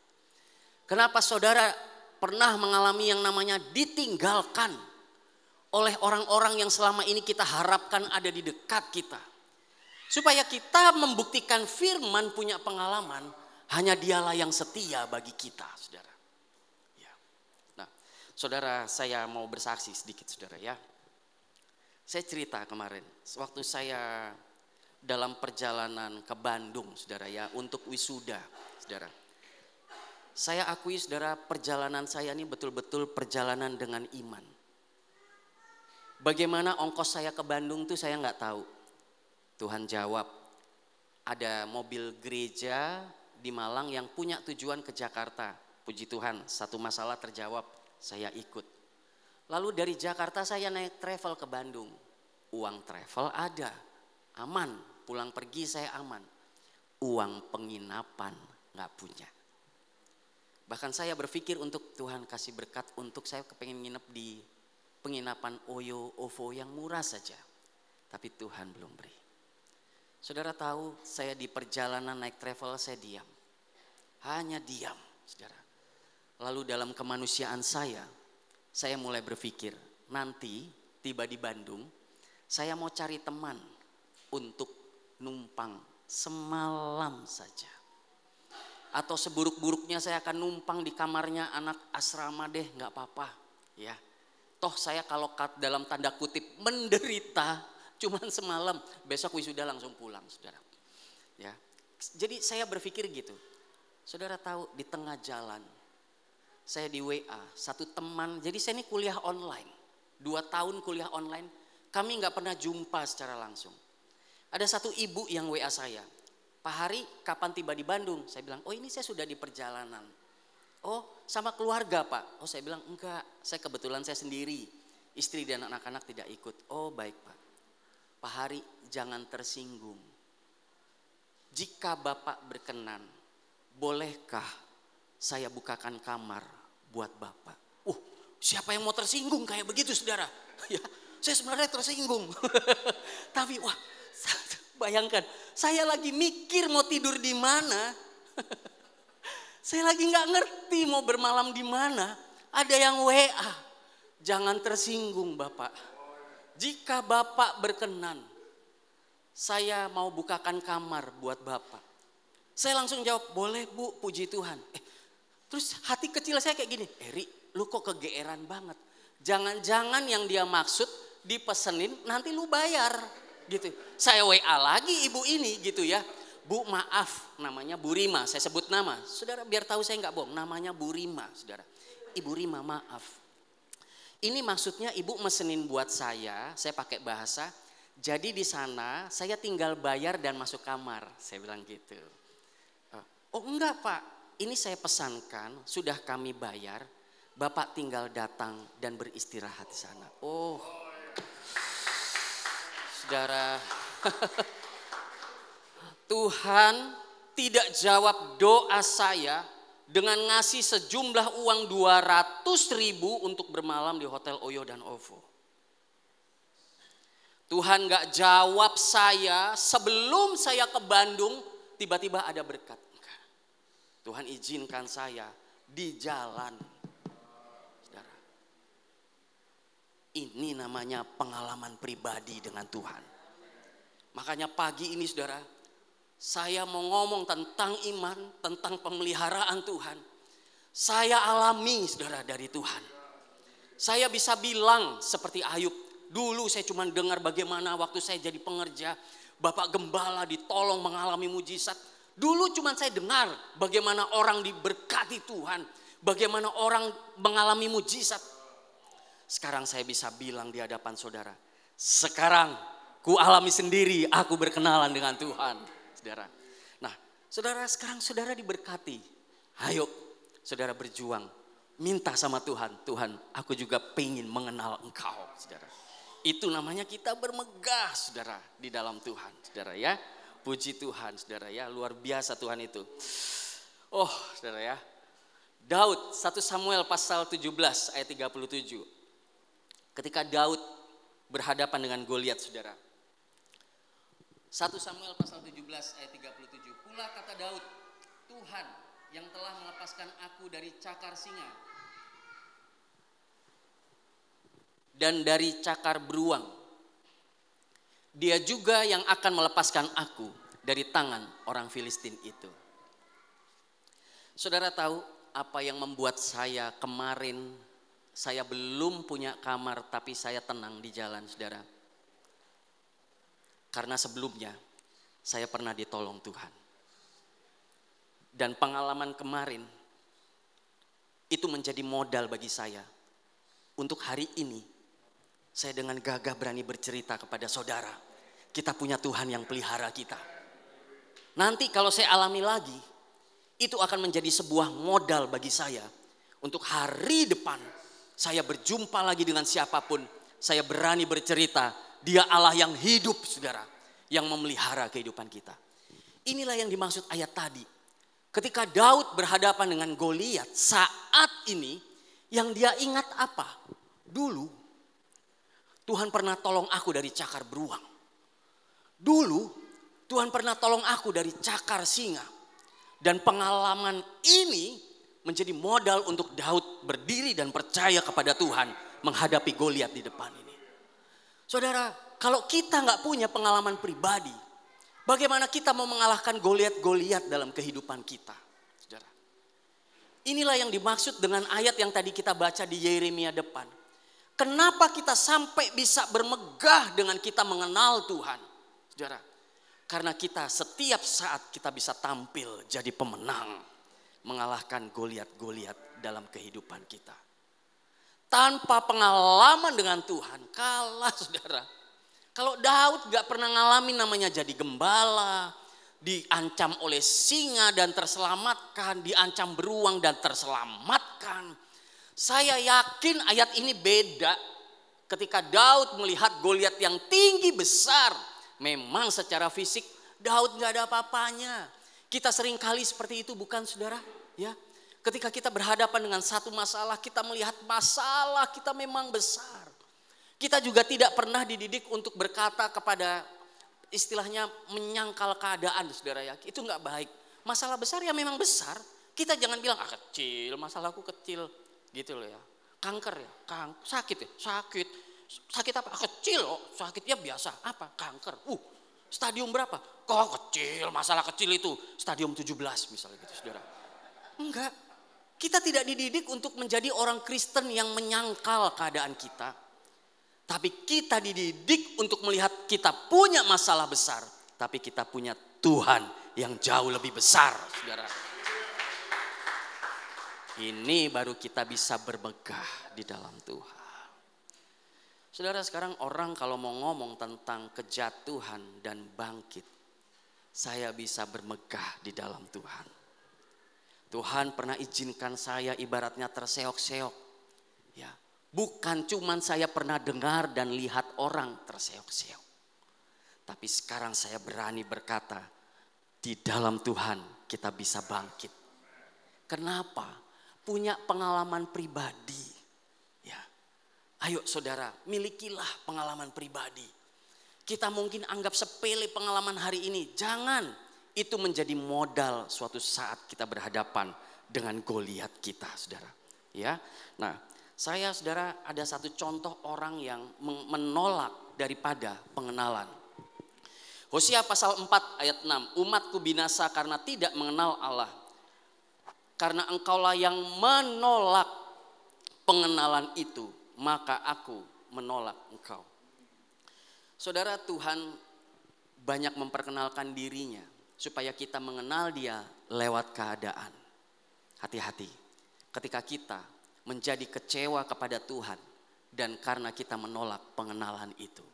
Kenapa saudara pernah mengalami yang namanya ditinggalkan oleh orang-orang yang selama ini kita harapkan ada di dekat kita. Supaya kita membuktikan firman punya pengalaman, hanya Dialah yang setia bagi kita, saudara. Ya. Nah, saudara, saya mau bersaksi sedikit, saudara ya. Saya cerita kemarin, waktu saya dalam perjalanan ke Bandung, saudara ya, untuk wisuda, saudara. Saya akui, saudara, perjalanan saya ini betul-betul perjalanan dengan iman. Bagaimana ongkos saya ke Bandung tuh saya nggak tahu. Tuhan jawab, ada mobil gereja di Malang yang punya tujuan ke Jakarta. Puji Tuhan, satu masalah terjawab, saya ikut. Lalu dari Jakarta saya naik travel ke Bandung. Uang travel ada, aman, pulang pergi saya aman. Uang penginapan nggak punya. Bahkan saya berpikir untuk Tuhan kasih berkat untuk saya kepengen nginep di penginapan Oyo, OVO yang murah saja. Tapi Tuhan belum beri. Saudara tahu, saya di perjalanan naik travel saya diam. Hanya diam, saudara. Lalu dalam kemanusiaan saya mulai berpikir, nanti tiba di Bandung, saya mau cari teman untuk numpang semalam saja. Atau seburuk-buruknya saya akan numpang di kamarnya anak asrama deh, nggak apa-apa. Ya, toh saya kalau dalam tanda kutip menderita, cuman semalam, besok wisuda langsung pulang, saudara. Ya, jadi saya berpikir gitu. Saudara tahu, di tengah jalan, saya di WA, satu teman, jadi saya ini kuliah online. 2 tahun kuliah online, kami nggak pernah jumpa secara langsung. Ada satu ibu yang WA saya, Pak Hari kapan tiba di Bandung? Saya bilang, oh ini saya sudah di perjalanan. Oh sama keluarga Pak? Oh saya bilang, enggak, saya kebetulan saya sendiri. Istri dan anak-anak tidak ikut. Oh baik Pak. Pak Hari jangan tersinggung. Jika Bapak berkenan, bolehkah saya bukakan kamar buat Bapak? Siapa yang mau tersinggung kayak begitu saudara? Ya, saya sebenarnya tersinggung. Tapi wah, bayangkan, saya lagi mikir mau tidur di mana. Saya lagi nggak ngerti mau bermalam di mana. Ada yang WA, jangan tersinggung Bapak. Jika Bapak berkenan, saya mau bukakan kamar buat Bapak. Saya langsung jawab, boleh Bu, puji Tuhan. Terus hati kecil saya kayak gini, Eri, lu kok kegeeran banget. Jangan-jangan yang dia maksud dipesenin nanti lu bayar gitu. Saya WA lagi ibu ini gitu ya. Bu maaf, namanya Bu Rima, saya sebut nama. Saudara biar tahu saya nggak bohong, namanya Bu Rima, saudara. Ibu Rima maaf. Ini maksudnya ibu mesenin buat saya pakai bahasa. Jadi di sana saya tinggal bayar dan masuk kamar, saya bilang gitu. Oh enggak Pak, ini saya pesankan, sudah kami bayar, Bapak tinggal datang dan beristirahat di sana. Oh, saudara, Tuhan tidak jawab doa saya dengan ngasih sejumlah uang 200.000 untuk bermalam di Hotel Oyo dan OVO. Tuhan gak jawab saya sebelum saya ke Bandung tiba-tiba ada berkat. Enggak. Tuhan izinkan saya di jalan. Saudara, ini namanya pengalaman pribadi dengan Tuhan. Makanya pagi ini saudara, saya mau ngomong tentang iman, tentang pemeliharaan Tuhan. Saya alami saudara dari Tuhan. Saya bisa bilang seperti Ayub. Dulu saya cuma dengar bagaimana waktu saya jadi pengerja. Bapak Gembala ditolong mengalami mujizat. Dulu cuma saya dengar bagaimana orang diberkati Tuhan, bagaimana orang mengalami mujizat. Sekarang saya bisa bilang di hadapan saudara, sekarang ku alami sendiri, aku berkenalan dengan Tuhan, saudara. Nah, saudara, sekarang saudara diberkati. Ayo, saudara berjuang, minta sama Tuhan, Tuhan, aku juga pengen mengenal Engkau, saudara. Itu namanya kita bermegah, saudara, di dalam Tuhan, saudara ya. Puji Tuhan, saudara ya, luar biasa Tuhan itu. Oh, saudara ya. Daud, 1 Samuel pasal 17 ayat 37. Ketika Daud berhadapan dengan Goliat, saudara. 1 Samuel pasal 17 ayat 37. Pula kata Daud, Tuhan yang telah melepaskan aku dari cakar singa dan dari cakar beruang, Dia juga yang akan melepaskan aku dari tangan orang Filistin itu. Saudara tahu apa yang membuat saya kemarin, saya belum punya kamar tapi saya tenang di jalan, saudara? Karena sebelumnya saya pernah ditolong Tuhan. Dan pengalaman kemarin itu menjadi modal bagi saya. Untuk hari ini saya dengan gagah berani bercerita kepada saudara. Kita punya Tuhan yang pelihara kita. Nanti kalau saya alami lagi, itu akan menjadi sebuah modal bagi saya. Untuk hari depan saya berjumpa lagi dengan siapapun, saya berani bercerita, Dia Allah yang hidup, saudara, yang memelihara kehidupan kita. Inilah yang dimaksud ayat tadi. Ketika Daud berhadapan dengan Goliat, saat ini yang dia ingat apa? Dulu Tuhan pernah tolong aku dari cakar beruang. Dulu Tuhan pernah tolong aku dari cakar singa. Dan pengalaman ini menjadi modal untuk Daud berdiri dan percaya kepada Tuhan menghadapi Goliat di depan ini. Saudara, kalau kita nggak punya pengalaman pribadi, bagaimana kita mau mengalahkan Goliat-Goliat dalam kehidupan kita? Saudara, inilah yang dimaksud dengan ayat yang tadi kita baca di Yeremia depan. Kenapa kita sampai bisa bermegah dengan kita mengenal Tuhan? Saudara, karena kita setiap saat kita bisa tampil jadi pemenang. Mengalahkan Goliat-Goliat dalam kehidupan kita. Tanpa pengalaman dengan Tuhan, kalah, saudara. Kalau Daud gak pernah ngalamin namanya jadi gembala, diancam oleh singa dan terselamatkan, diancam beruang dan terselamatkan. Saya yakin ayat ini beda ketika Daud melihat Goliat yang tinggi besar. Memang secara fisik Daud gak ada apa-apanya. Kita sering kali seperti itu, bukan, saudara? Ya, ketika kita berhadapan dengan satu masalah, kita melihat masalah kita memang besar. Kita juga tidak pernah dididik untuk berkata kepada, istilahnya menyangkal keadaan, saudara ya. Itu nggak baik. Masalah besar ya memang besar. Kita jangan bilang kecil, masalahku kecil, gitu loh ya. Kanker ya, sakit ya, sakit. Sakit apa? Kecil, sakitnya biasa. Apa? Kanker. Stadium berapa? Kok kecil, masalah kecil itu. Stadium 17 misalnya gitu, saudara. Enggak. Kita tidak dididik untuk menjadi orang Kristen yang menyangkal keadaan kita. Tapi kita dididik untuk melihat kita punya masalah besar. Tapi kita punya Tuhan yang jauh lebih besar, saudara. Ini baru kita bisa bermegah di dalam Tuhan. Saudara, sekarang orang kalau mau ngomong tentang kejatuhan dan bangkit, saya bisa bermegah di dalam Tuhan. Tuhan pernah izinkan saya ibaratnya terseok-seok. Ya, bukan cuman saya pernah dengar dan lihat orang terseok-seok. Tapi sekarang saya berani berkata, di dalam Tuhan kita bisa bangkit. Kenapa? Punya pengalaman pribadi. Ya. Ayo saudara, milikilah pengalaman pribadi. Kita mungkin anggap sepele pengalaman hari ini. Jangan, itu menjadi modal suatu saat kita berhadapan dengan Goliat kita, saudara. Ya, nah, saya, saudara, ada satu contoh orang yang menolak daripada pengenalan. Hosea pasal 4 ayat 6, umatku binasa karena tidak mengenal Allah. Karena engkaulah yang menolak pengenalan itu, maka aku menolak engkau. Saudara, Tuhan banyak memperkenalkan dirinya supaya kita mengenal Dia lewat keadaan. Hati-hati ketika kita menjadi kecewa kepada Tuhan dan karena kita menolak pengenalan itu.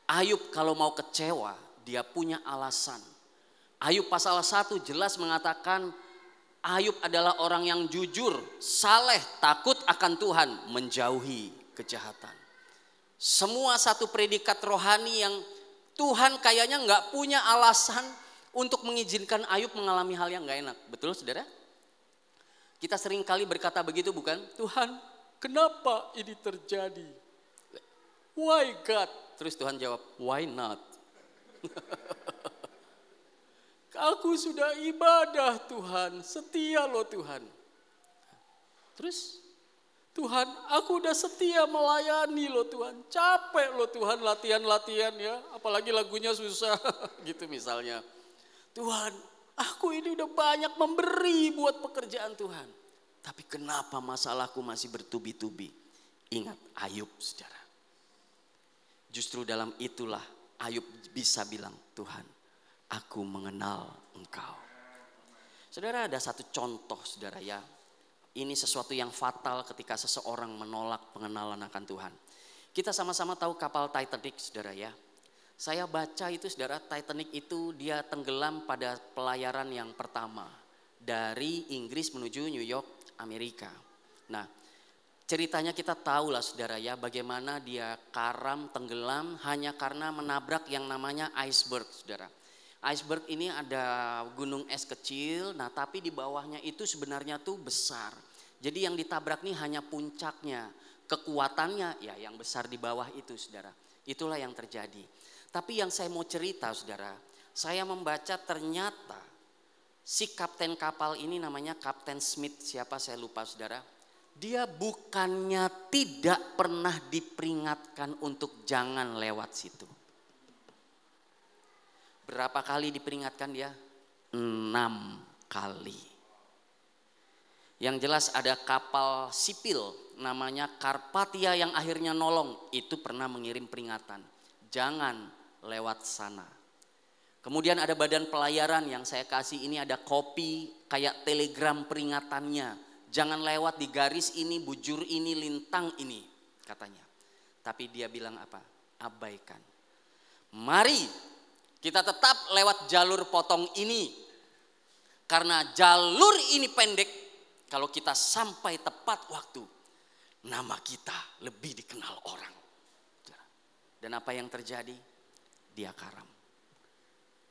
Ayub kalau mau kecewa, dia punya alasan. Ayub pasal 1 jelas mengatakan Ayub adalah orang yang jujur, saleh, takut akan Tuhan, menjauhi kejahatan. Semua satu predikat rohani yang Tuhan kayaknya nggak punya alasan untuk mengizinkan Ayub mengalami hal yang nggak enak. Betul saudara? Kita sering kali berkata begitu bukan? Tuhan, kenapa ini terjadi? Why God? Terus Tuhan jawab, why not? Aku sudah ibadah Tuhan, setia loh Tuhan. Terus Tuhan, aku udah setia melayani loh Tuhan. Capek loh Tuhan latihan-latihan ya, apalagi lagunya susah gitu misalnya. Tuhan, aku ini udah banyak memberi buat pekerjaan Tuhan. Tapi kenapa masalahku masih bertubi-tubi? Ingat Ayub saudara. Justru dalam itulah Ayub bisa bilang, Tuhan, aku mengenal Engkau. Saudara, ada satu contoh saudara ya. Ini sesuatu yang fatal ketika seseorang menolak pengenalan akan Tuhan. Kita sama-sama tahu kapal Titanic saudara ya. Saya baca itu saudara, Titanic itu dia tenggelam pada pelayaran yang pertama. Dari Inggris menuju New York, Amerika. Nah, ceritanya kita tahu lah saudara ya, bagaimana dia karam tenggelam hanya karena menabrak yang namanya iceberg saudara. Iceberg ini ada gunung es kecil, nah tapi di bawahnya itu sebenarnya tuh besar. Jadi yang ditabrak nih hanya puncaknya, kekuatannya ya yang besar di bawah itu saudara. Itulah yang terjadi. Tapi yang saya mau cerita saudara, saya membaca ternyata si kapten kapal ini namanya Kapten Smith, siapa saya lupa saudara. Dia bukannya tidak pernah diperingatkan untuk jangan lewat situ. Berapa kali diperingatkan dia? 6 kali. Yang jelas ada kapal sipil namanya Karpatia yang akhirnya nolong. Itu pernah mengirim peringatan. Jangan lewat sana. Kemudian ada badan pelayaran yang saya kasih ini ada kopi kayak telegram peringatannya. Jangan lewat di garis ini, bujur ini, lintang ini katanya. Tapi dia bilang apa? Abaikan. Mari kita tetap lewat jalur potong ini. Karena jalur ini pendek, kalau kita sampai tepat waktu, nama kita lebih dikenal orang. Dan apa yang terjadi? Dia karam.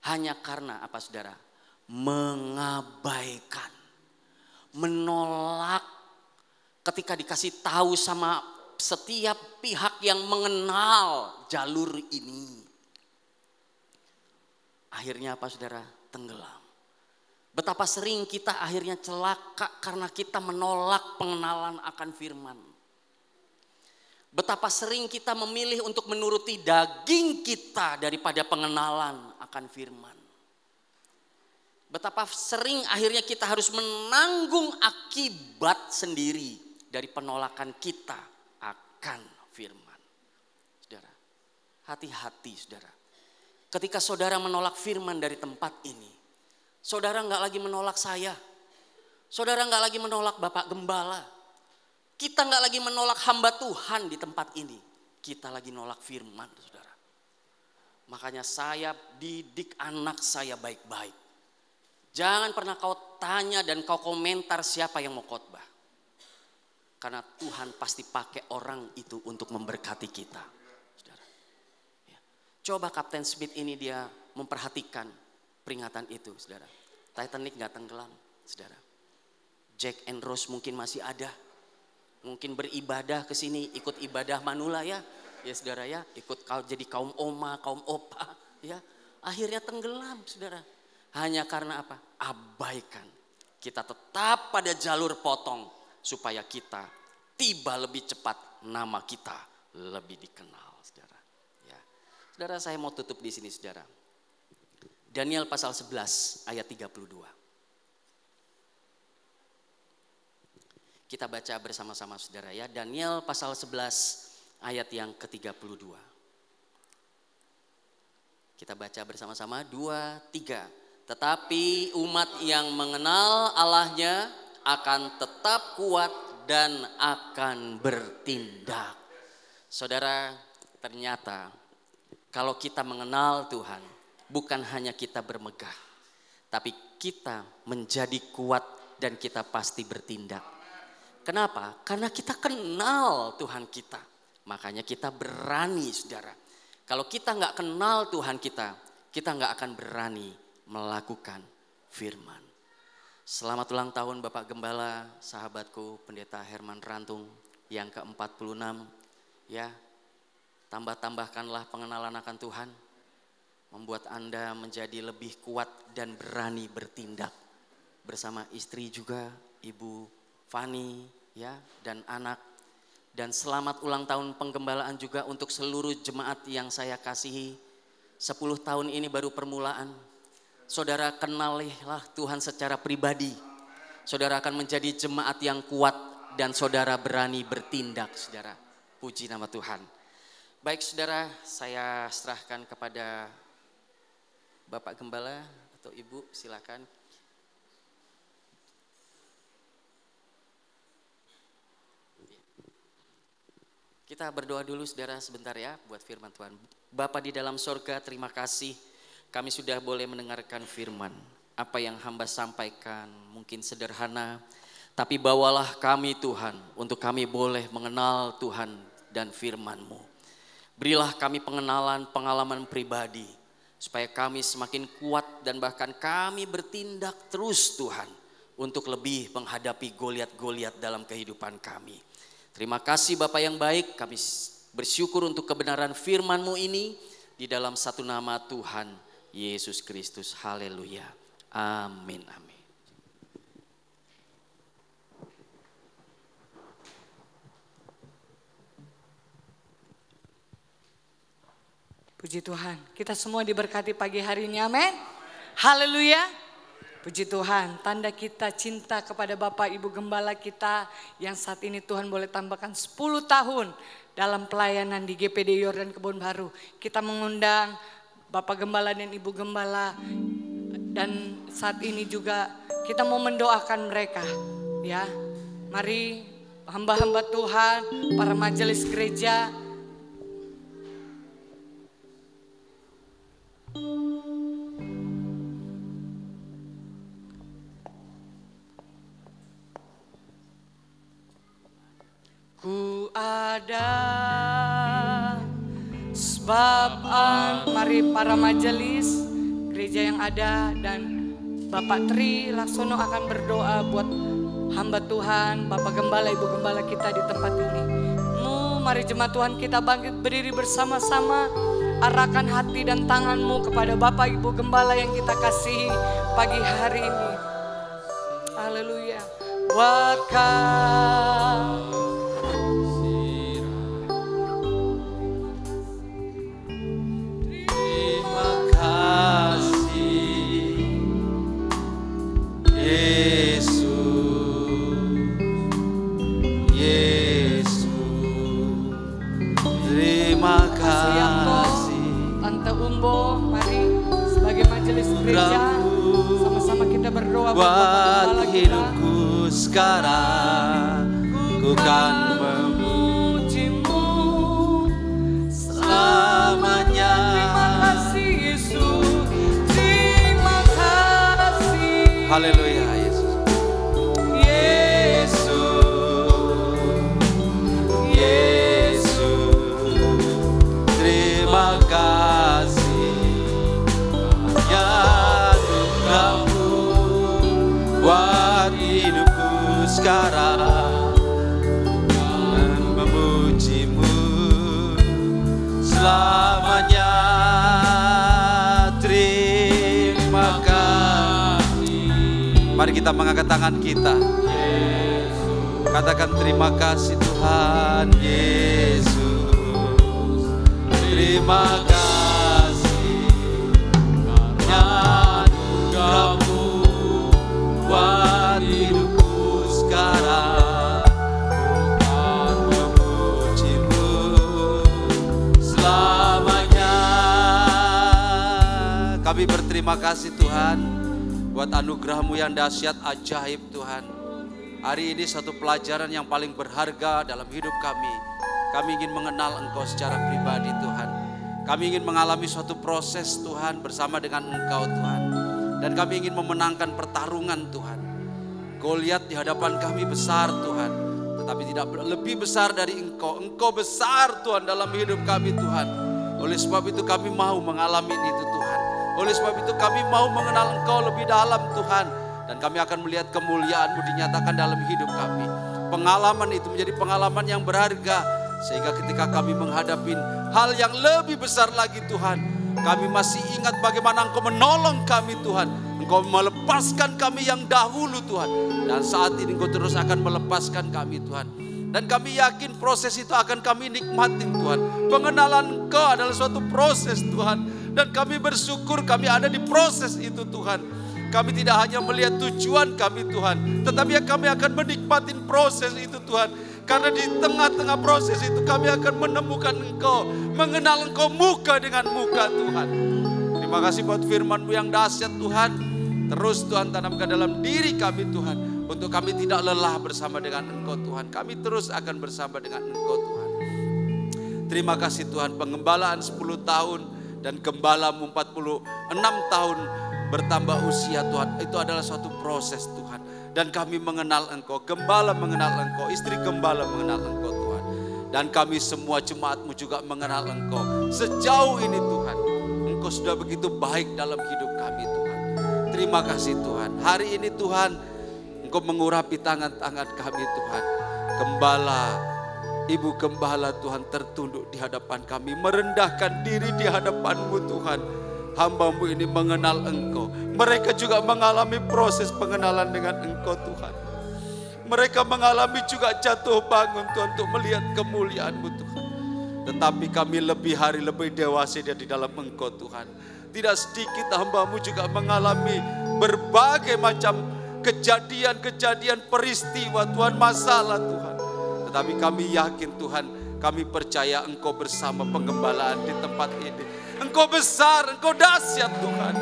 Hanya karena apa saudara? Mengabaikan. Menolak ketika dikasih tahu sama setiap pihak yang mengenal jalur ini. Akhirnya apa saudara? Tenggelam. Betapa sering kita akhirnya celaka karena kita menolak pengenalan akan firman. Betapa sering kita memilih untuk menuruti daging kita daripada pengenalan akan firman. Betapa sering akhirnya kita harus menanggung akibat sendiri dari penolakan kita akan firman. Saudara, hati-hati saudara. Ketika saudara menolak firman dari tempat ini, saudara nggak lagi menolak saya, saudara nggak lagi menolak Bapak Gembala, kita nggak lagi menolak hamba Tuhan di tempat ini, kita lagi nolak firman, saudara. Makanya saya didik anak saya baik-baik. Jangan pernah kau tanya dan kau komentar siapa yang mau khotbah, karena Tuhan pasti pakai orang itu untuk memberkati kita. Coba Kapten Smith ini dia memperhatikan peringatan itu saudara. Titanic gak tenggelam saudara. Jack and Rose mungkin masih ada. Mungkin beribadah ke sini, ikut ibadah manula ya. Ya saudara ya, ikut jadi kaum oma, kaum opa ya. Akhirnya tenggelam saudara. Hanya karena apa? Abaikan. Kita tetap pada jalur potong supaya kita tiba lebih cepat, nama kita lebih dikenal. Saudara, saya mau tutup di sini saudara. Daniel pasal 11 ayat 32. Kita baca bersama-sama saudara ya. Daniel pasal 11 ayat yang ke-32. Kita baca bersama-sama 2, 3. Tetapi umat yang mengenal Allahnya akan tetap kuat dan akan bertindak. Saudara, ternyata kalau kita mengenal Tuhan, bukan hanya kita bermegah, tapi kita menjadi kuat dan kita pasti bertindak. Kenapa? Karena kita kenal Tuhan kita. Makanya kita berani, saudara. Kalau kita nggak kenal Tuhan kita nggak akan berani melakukan firman. Selamat ulang tahun Bapak Gembala, sahabatku Pendeta Herman Rantung yang ke-46. Ya, tambahkanlah pengenalan akan Tuhan, membuat Anda menjadi lebih kuat dan berani bertindak. Bersama istri juga, Ibu Fani, ya, dan anak. Dan selamat ulang tahun penggembalaan juga untuk seluruh jemaat yang saya kasihi. 10 tahun ini baru permulaan. Saudara kenalilah Tuhan secara pribadi. Saudara akan menjadi jemaat yang kuat dan saudara berani bertindak, saudara. Puji nama Tuhan. Baik saudara, saya serahkan kepada Bapak Gembala atau Ibu, silakan. Kita berdoa dulu saudara sebentar ya buat firman Tuhan. Bapa di dalam sorga, terima kasih kami sudah boleh mendengarkan firman. Apa yang hamba sampaikan mungkin sederhana, tapi bawalah kami Tuhan untuk kami boleh mengenal Tuhan dan firman-Mu. Berilah kami pengenalan pengalaman pribadi supaya kami semakin kuat dan bahkan kami bertindak terus Tuhan untuk lebih menghadapi Goliat-Goliat dalam kehidupan kami. Terima kasih Bapa yang baik, kami bersyukur untuk kebenaran firman-Mu ini di dalam satu nama Tuhan Yesus Kristus. Haleluya. Amin. Amin. Puji Tuhan, kita semua diberkati pagi hari ini, amin. Haleluya. Puji Tuhan, tanda kita cinta kepada Bapak Ibu Gembala kita yang saat ini Tuhan boleh tambahkan 10 tahun dalam pelayanan di GPD Yordan Kebon Baru. Kita mengundang Bapak Gembala dan Ibu Gembala dan saat ini juga kita mau mendoakan mereka. Ya, mari hamba-hamba Tuhan, para majelis gereja. Ku ada sebab mari para majelis gereja yang ada dan Bapak Tri Laksono akan berdoa buat hamba Tuhan, Bapak Gembala, Ibu Gembala kita di tempat ini. Mari jemaat Tuhan kita bangkit berdiri bersama-sama, arahkan hati dan tanganmu kepada Bapak Ibu Gembala yang kita kasihi pagi hari ini. Haleluya. Buatkan gereja, sama-sama kita berdoa buat hidupku sekarang. Ku kan memuji-Mu selamanya. Terima kasih Yesus, terima kasih. Haleluya Yesus. Yesus, terima kasih. Buat hidupku sekarang dan memuji-Mu selamanya. Terima kasih. Mari kita mengangkat tangan kita. Katakan terima kasih Tuhan Yesus. Terima kasih karena anugerah-Mu buat hidupku sekarang. Bukan memuji-Mu selamanya. Kami berterima kasih Tuhan buat anugerah-Mu yang dahsyat ajaib Tuhan. Hari ini satu pelajaran yang paling berharga dalam hidup kami. Kami ingin mengenal Engkau secara pribadi Tuhan. Kami ingin mengalami suatu proses Tuhan bersama dengan Engkau Tuhan. Dan kami ingin memenangkan pertarungan Tuhan. Goliat di hadapan kami besar Tuhan, tetapi tidak lebih besar dari Engkau. Engkau besar Tuhan dalam hidup kami Tuhan. Oleh sebab itu kami mau mengalami itu Tuhan. Oleh sebab itu kami mau mengenal Engkau lebih dalam Tuhan. Dan kami akan melihat kemuliaan-Mu dinyatakan dalam hidup kami. Pengalaman itu menjadi pengalaman yang berharga. Sehingga ketika kami menghadapi hal yang lebih besar lagi Tuhan, kami masih ingat bagaimana Engkau menolong kami Tuhan. Engkau melepaskan kami yang dahulu Tuhan. Dan saat ini Engkau terus akan melepaskan kami Tuhan. Dan kami yakin proses itu akan kami nikmatin Tuhan. Pengenalan Engkau adalah suatu proses Tuhan. Dan kami bersyukur kami ada di proses itu Tuhan. Kami tidak hanya melihat tujuan kami Tuhan, tetapi kami akan menikmati proses itu Tuhan. Karena di tengah-tengah proses itu kami akan menemukan Engkau, mengenal Engkau muka dengan muka Tuhan. Terima kasih buat firman-Mu yang dahsyat Tuhan. Terus Tuhan tanamkan dalam diri kami Tuhan, untuk kami tidak lelah bersama dengan Engkau Tuhan. Kami terus akan bersama dengan Engkau Tuhan. Terima kasih Tuhan, pengembalaan 10 tahun dan gembala-Mu 46 tahun bertambah usia Tuhan, itu adalah suatu proses Tuhan. Dan kami mengenal Engkau, gembala mengenal Engkau, istri gembala mengenal Engkau Tuhan. Dan kami semua jemaat-Mu juga mengenal Engkau. Sejauh ini Tuhan, Engkau sudah begitu baik dalam hidup kami Tuhan. Terima kasih Tuhan. Hari ini Tuhan, Engkau mengurapi tangan-tangan kami Tuhan. Gembala, Ibu Gembala Tuhan tertunduk di hadapan kami, merendahkan diri di hadapan-Mu Tuhan. Hamba-Mu ini mengenal Engkau. Mereka juga mengalami proses pengenalan dengan Engkau Tuhan. Mereka mengalami juga jatuh bangun Tuhan untuk melihat kemuliaan-Mu Tuhan. Tetapi kami lebih hari lebih dewasa di dalam Engkau Tuhan. Tidak sedikit hamba-Mu juga mengalami berbagai macam kejadian-kejadian peristiwa Tuhan, masalah Tuhan. Tetapi kami yakin Tuhan, kami percaya Engkau bersama penggembalaan di tempat ini. Engkau besar, Engkau dahsyat Tuhan.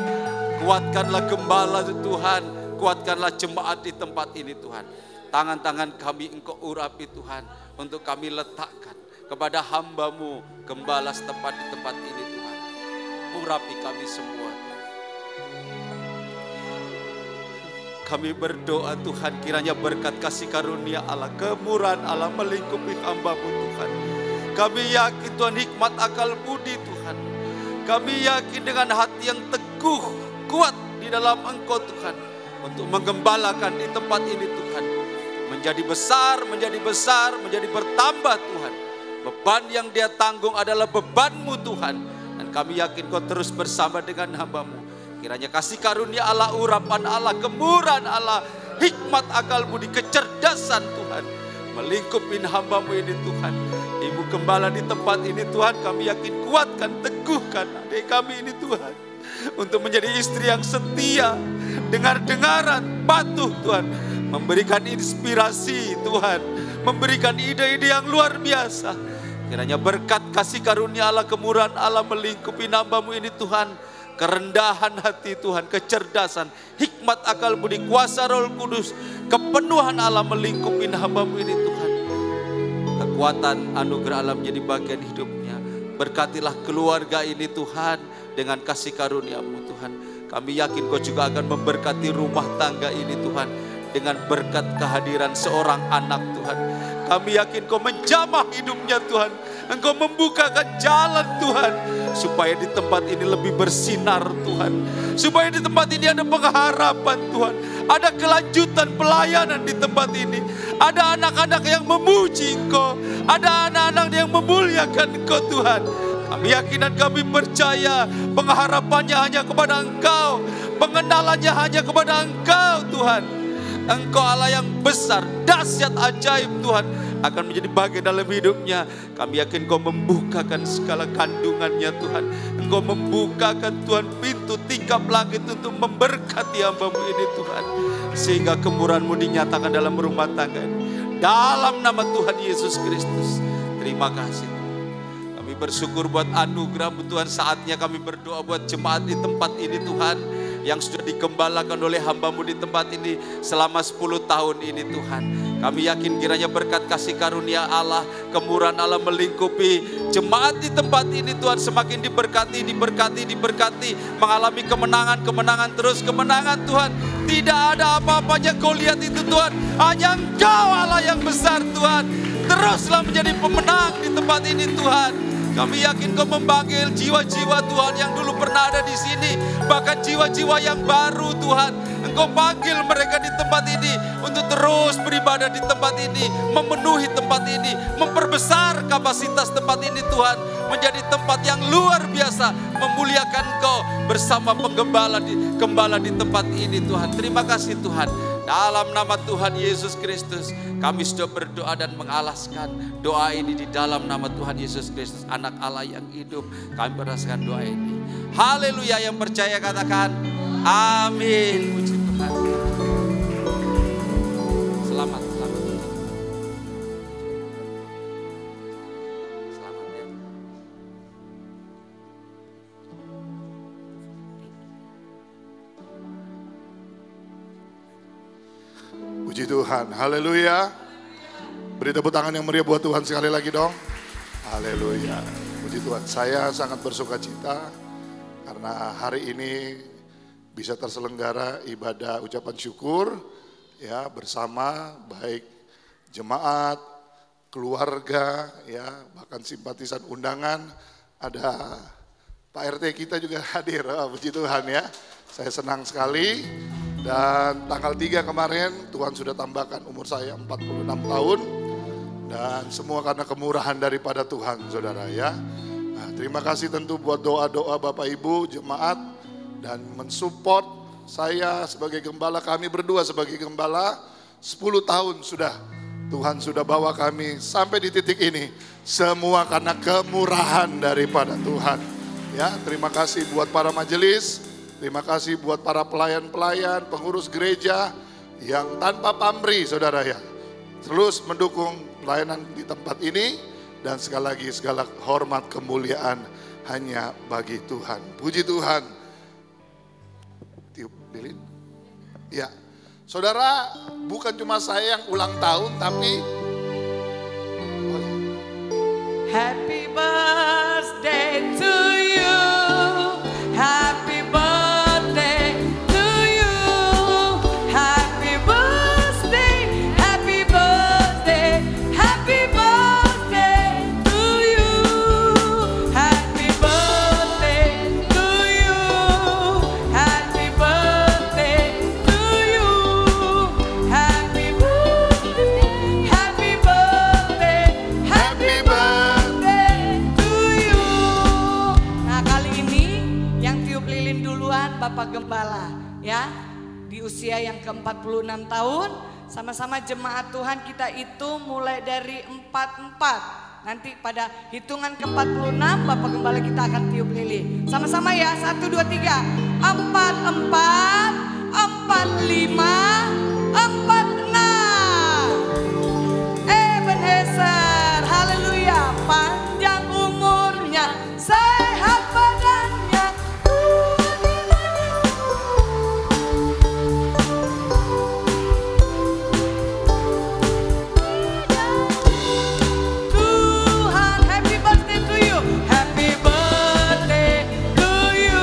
Kuatkanlah gembala Tuhan, kuatkanlah jemaat di tempat ini Tuhan. Tangan-tangan kami Engkau urapi Tuhan, untuk kami letakkan kepada hamba-Mu gembala setempat di tempat ini Tuhan. Urapi kami semua. Kami berdoa Tuhan, kiranya berkat kasih karunia Allah, kemurahan Allah melingkupi hamba-Mu Tuhan. Kami yakin Tuhan, hikmat akal budi Tuhan. Kami yakin dengan hati yang teguh, kuat di dalam Engkau Tuhan, untuk menggembalakan di tempat ini Tuhan. Menjadi besar, menjadi besar, menjadi bertambah Tuhan. Beban yang Dia tanggung adalah beban-Mu Tuhan. Dan kami yakin Kau terus bersama dengan hamba-Mu. Kiranya kasih karunia Allah, urapan Allah, kemurahan Allah, hikmat akal budi, kecerdasan Tuhan melingkupin hamba-Mu ini Tuhan. Ibu Gembala di tempat ini Tuhan, kami yakin kuatkan, teguhkan adik kami ini Tuhan, untuk menjadi istri yang setia, dengar-dengaran, patuh Tuhan, memberikan inspirasi Tuhan, memberikan ide-ide yang luar biasa. Kiranya berkat kasih karunia Allah, kemurahan Allah melingkupi hamba-Mu ini Tuhan. Kerendahan hati Tuhan, kecerdasan, hikmat akal budi, kuasa Roh Kudus, kepenuhan Allah melingkupi hamba-Mu ini Tuhan. Kekuatan anugerah Allah menjadi bagian hidupnya. Berkatilah keluarga ini Tuhan dengan kasih karunia-Mu Tuhan. Kami yakin Kau juga akan memberkati rumah tangga ini Tuhan, dengan berkat kehadiran seorang anak Tuhan. Kami yakin Kau menjamah hidupnya Tuhan. Engkau membukakan jalan Tuhan, supaya di tempat ini lebih bersinar Tuhan. Supaya di tempat ini ada pengharapan Tuhan. Ada kelanjutan pelayanan di tempat ini. Ada anak-anak yang memuji Engkau. Ada anak-anak yang memuliakan Engkau Tuhan. Kami yakin dan kami percaya pengharapannya hanya kepada Engkau. Pengenalannya hanya kepada Engkau Tuhan. Engkau Allah yang besar, dahsyat, ajaib Tuhan, akan menjadi bagian dalam hidupnya. Kami yakin Kau membukakan segala kandungannya Tuhan. Engkau membukakan Tuhan pintu tingkap langit untuk memberkati hamba-Mu ini Tuhan. Sehingga kemurahan-Mu dinyatakan dalam rumah tangga ini. Dalam nama Tuhan Yesus Kristus. Terima kasih. Kami bersyukur buat anugerah-Mu Tuhan. Saatnya kami berdoa buat jemaat di tempat ini Tuhan. yang sudah digembalakan oleh hamba-Mu di tempat ini selama 10 tahun ini Tuhan. Kami yakin kiranya berkat kasih karunia Allah, kemurahan Allah melingkupi jemaat di tempat ini Tuhan, semakin diberkati, mengalami kemenangan terus kemenangan Tuhan. Tidak ada apa-apanya Goliat itu Tuhan, hanya Engkau Allah yang besar Tuhan. Teruslah menjadi pemenang di tempat ini Tuhan. Kami yakin Kau memanggil jiwa-jiwa Tuhan yang dulu pernah ada di sini, bahkan jiwa-jiwa yang baru Tuhan. Engkau panggil mereka di tempat ini untuk terus beribadah di tempat ini, memenuhi tempat ini, memperbesar kapasitas tempat ini Tuhan, menjadi tempat yang luar biasa, memuliakan Engkau bersama penggembala di tempat ini Tuhan. Terima kasih Tuhan. Dalam nama Tuhan Yesus Kristus, kami sudah berdoa dan mengalaskan doa ini di dalam nama Tuhan Yesus Kristus, Anak Allah yang hidup. Kami berdasarkan doa ini. Haleluya, yang percaya katakan amin. Puji Tuhan. Selamat. Selamat ya. Puji Tuhan, haleluya. Beri tepuk tangan yang meriah buat Tuhan sekali lagi dong. Haleluya, puji Tuhan. Saya sangat bersuka cita karena hari ini bisa terselenggara ibadah ucapan syukur ya bersama baik jemaat, keluarga ya, bahkan simpatisan undangan. Ada Pak RT kita juga hadir. Oh, puji Tuhan ya. Saya senang sekali. Dan tanggal 3 kemarin Tuhan sudah tambahkan umur saya 46 tahun. Dan semua karena kemurahan daripada Tuhan saudara ya. Nah, terima kasih tentu buat doa-doa Bapak Ibu jemaat. Dan mensupport saya sebagai gembala, kami berdua sebagai gembala. 10 tahun sudah Tuhan sudah bawa kami sampai di titik ini. Semua karena kemurahan daripada Tuhan. Ya, terima kasih buat para majelis. Terima kasih buat para pelayan-pelayan, pengurus gereja yang tanpa pamrih saudara ya. Terus mendukung pelayanan di tempat ini. Dan sekali lagi segala hormat kemuliaan hanya bagi Tuhan. Puji Tuhan. Tiup lilin. Ya, saudara, bukan cuma saya yang ulang tahun tapi Happy birthday to you. Happy birthday to you. Happy birthday, happy birthday, happy birthday to you. Happy birthday to you. Happy birthday to you. Happy birthday, happy birthday, happy birthday to you. Nah, kali ini yang tiup lilin duluan Bapak Gembala ya. Di usia yang ke-46 tahun, sama-sama jemaat Tuhan kita itu mulai dari 44. Nanti pada hitungan ke-46 Bapak Gembala kita akan tiup lilin. Sama-sama ya, 1, 2, 3. 4, 4, 4, 5, 4, 6. Ebenezer, haleluya. Panjang umurnya, sehat badannya. Tuhan, happy birthday to you. Happy birthday to you.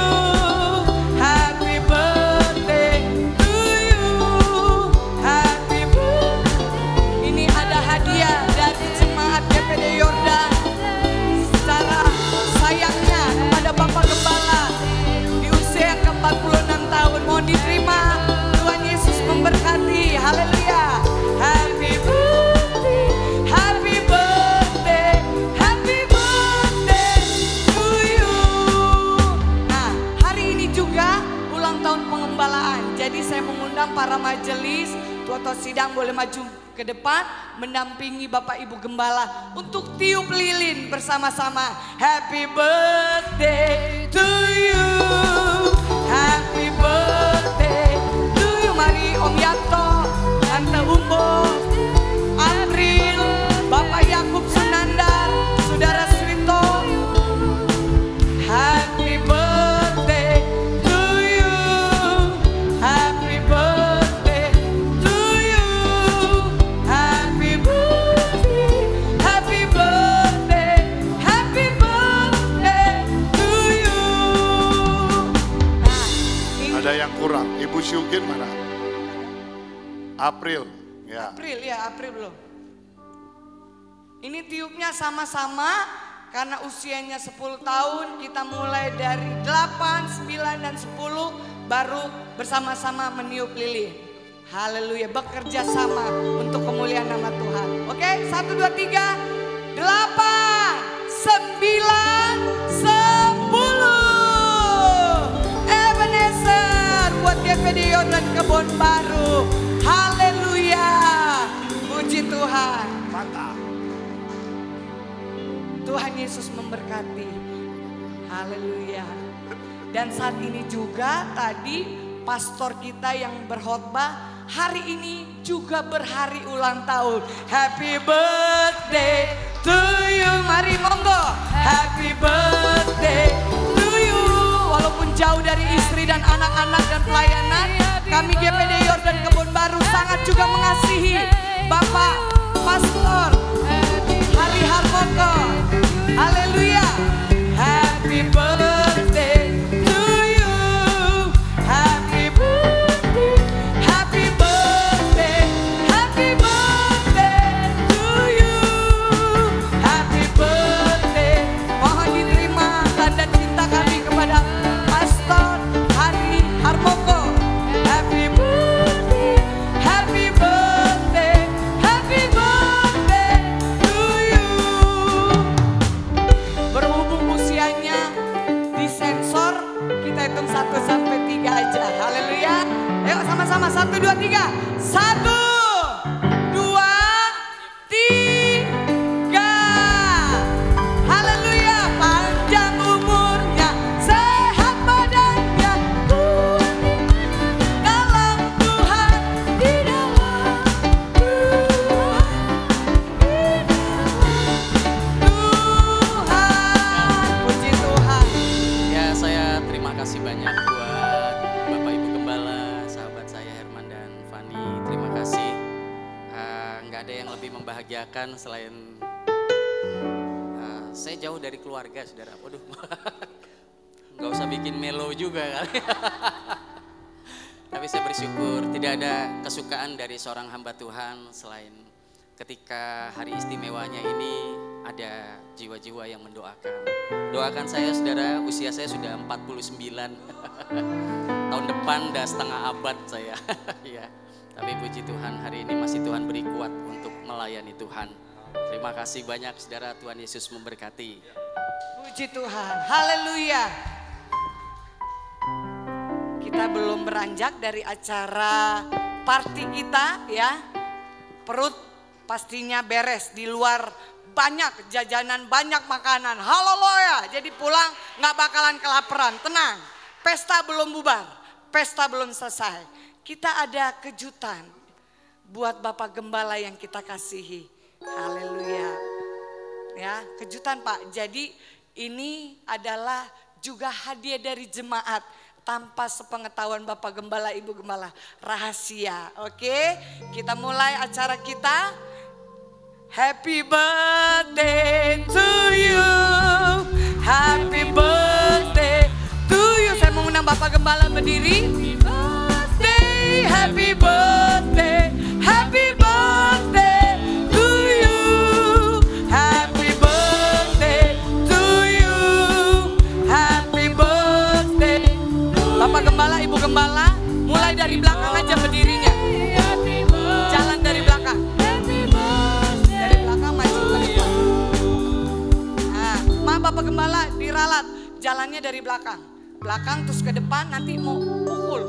Happy birthday to you. Happy birthday. Ini ada hadiah dari jemaat DPD Yordan. Secara sayangnya kepada Bapak Gembala di usia yang ke-46 tahun, mohon diterima. Tuhan Yesus memberkati. Haleluya. Happy birthday, happy birthday, happy birthday to you. Nah, hari ini juga ulang tahun pengembalaan. Jadi saya mengundang para majelis, tua-tua sidang boleh maju ke depan mendampingi Bapak Ibu Gembala untuk tiup lilin bersama-sama. Happy birthday to you. Happy birthday to you. Mari Om Yanto, Tante Umbo, April, Bapak Yakub Sunandar, Saudara Swito. Happy birthday to you. Ada yang kurang. Ibu Syugin mana? April. Ya. April ya, April belum. Ini tiupnya sama-sama karena usianya 10 tahun. Kita mulai dari 8, 9, dan 10 baru bersama-sama meniup lilin. Haleluya, bekerja sama untuk kemuliaan nama Tuhan. Oke, 1, 2, 3, 8, 9, 10. Ebenezer buat GPD Yordan Kebon Baru. Haleluya, puji Tuhan. Mantap. Tuhan Yesus memberkati. Haleluya. Dan saat ini juga tadi pastor kita yang berkhotbah hari ini juga berhari ulang tahun. Happy birthday to you. Mari monggo. Happy birthday to you. Walaupun jauh dari istri dan anak-anak dan pelayanan, kami GPD Yordan Kebon Baru sangat juga mengasihi Bapak Pastor Hari Harmoko. Haleluya. Happy birthday to you. Happy birthday. Happy birthday. Happy birthday to you. Happy birthday. Mohon diterima tanda cinta kami kepada Pastor Hari Harmoko. Happy birthday. Happy birthday. Happy birthday to you. Berhubung usianya disensor, kita hitung 1 sampai 3 aja. Haleluya. Ayo sama-sama 1, 2, 3. 1, 2, 3. Haleluya. Panjang umurnya, sehat badannya, kuat dalam Tuhan, di dalam Tuhan. Puji Tuhan. Ya, saya terima kasih banyak buat Bapak Ibu Gembala, sahabat saya Herman dan Fani. Terima kasih. Nggak ada yang lebih membahagiakan selain saya jauh dari keluarga, saudara. Waduh, nggak usah bikin melo juga kali. Tapi saya bersyukur tidak ada kesukaan dari seorang hamba Tuhan selain ketika hari istimewanya ini ada jiwa-jiwa yang mendoakan. Doakan saya, saudara, usia saya sudah 49. Tahun depan udah setengah abad saya. Ya. Tapi puji Tuhan, hari ini masih Tuhan beri kuat untuk melayani Tuhan. Terima kasih banyak, saudara. Tuhan Yesus memberkati. Puji Tuhan. Haleluya. Kita belum beranjak dari acara party kita ya. Perut pastinya beres, di luar banyak jajanan, banyak makanan. Haleluya. Jadi pulang nggak bakalan kelaparan. Tenang. Pesta belum bubar. Pesta belum selesai. Kita ada kejutan buat Bapak Gembala yang kita kasihi. Haleluya. Ya, kejutan Pak. Jadi ini adalah juga hadiah dari jemaat tanpa sepengetahuan Bapak Gembala, Ibu Gembala. Rahasia. Oke, kita mulai acara kita. Happy birthday to you. Happy birthday to you. Saya mengundang Bapak Gembala berdiri. Happy birthday, happy birthday to you. Happy birthday to you. Happy birthday. Bapak Gembala, Ibu Gembala, mulai dari belakang aja berdirinya. Jalan dari belakang. Dari belakang maju ke depan. Nah, maaf Bapak Gembala diralat. Jalannya dari belakang. Belakang terus ke depan, nanti mau pukul.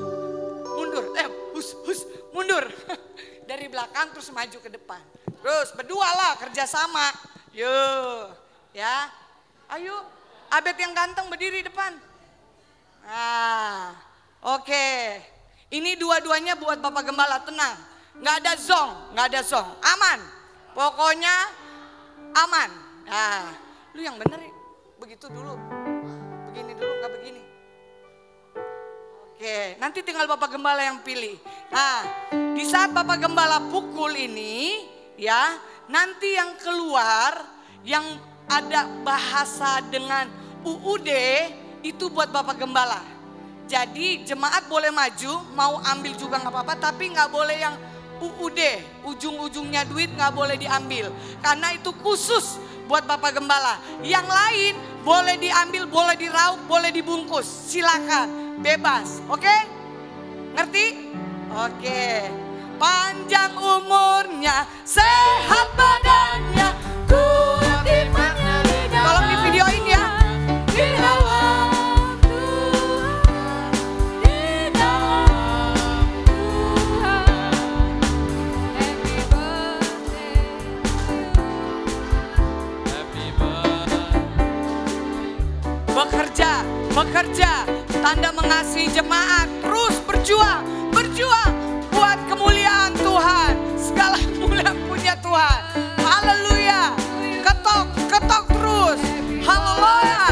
Mundur, mundur. Dari belakang terus maju ke depan. Terus berdua lah kerjasama. Yuk, ya. Ayo, Abed yang ganteng berdiri depan. Nah, oke. Ini dua-duanya buat Bapak Gembala, tenang. Nggak ada zong, nggak ada zong. Aman, pokoknya aman. Nah, lu yang bener ya, begitu dulu. Begini dulu, nggak begini. Oke, nanti tinggal Bapak Gembala yang pilih. Nah, di saat Bapak Gembala pukul ini, ya, nanti yang keluar, yang ada bahasa dengan UUD, itu buat Bapak Gembala. Jadi jemaat boleh maju, mau ambil juga nggak apa-apa, tapi nggak boleh yang UUD, ujung-ujungnya duit nggak boleh diambil. Karena itu khusus buat Bapak Gembala. Yang lain boleh diambil, boleh diraup, boleh dibungkus. Silakan, bebas. Oke? Ngerti? Oke. Panjang umurnya, sehat badannya, kuat imannya. Tolong di videoin ya. Bekerja, bekerja, tanda mengasihi jemaat, terus berjuang, berjuang buat kemuliaan Tuhan. Segala kemuliaan punya Tuhan. Haleluya. Ketok, ketok terus. Haleluya.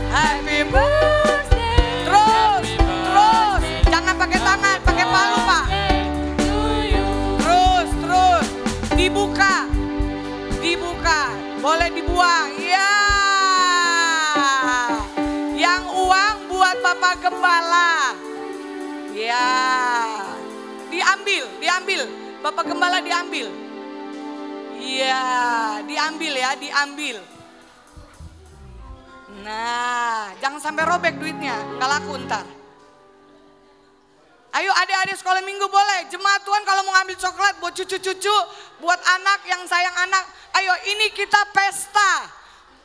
Happy birthday. Terus, terus. Jangan pakai tangan, pakai palu, Pak. Terus, terus. Dibuka. Dibuka. Boleh dibuang. Ya. Yang uang buat Bapak Gembala. Ya. Diambil, diambil. Bapak Gembala diambil. Iya, diambil ya, diambil. Nah, jangan sampai robek duitnya, nggak laku ntar. Ayo adik-adik sekolah minggu boleh, jemaat Tuhan kalau mau ngambil coklat buat cucu-cucu, buat anak yang sayang anak. Ayo ini kita pesta,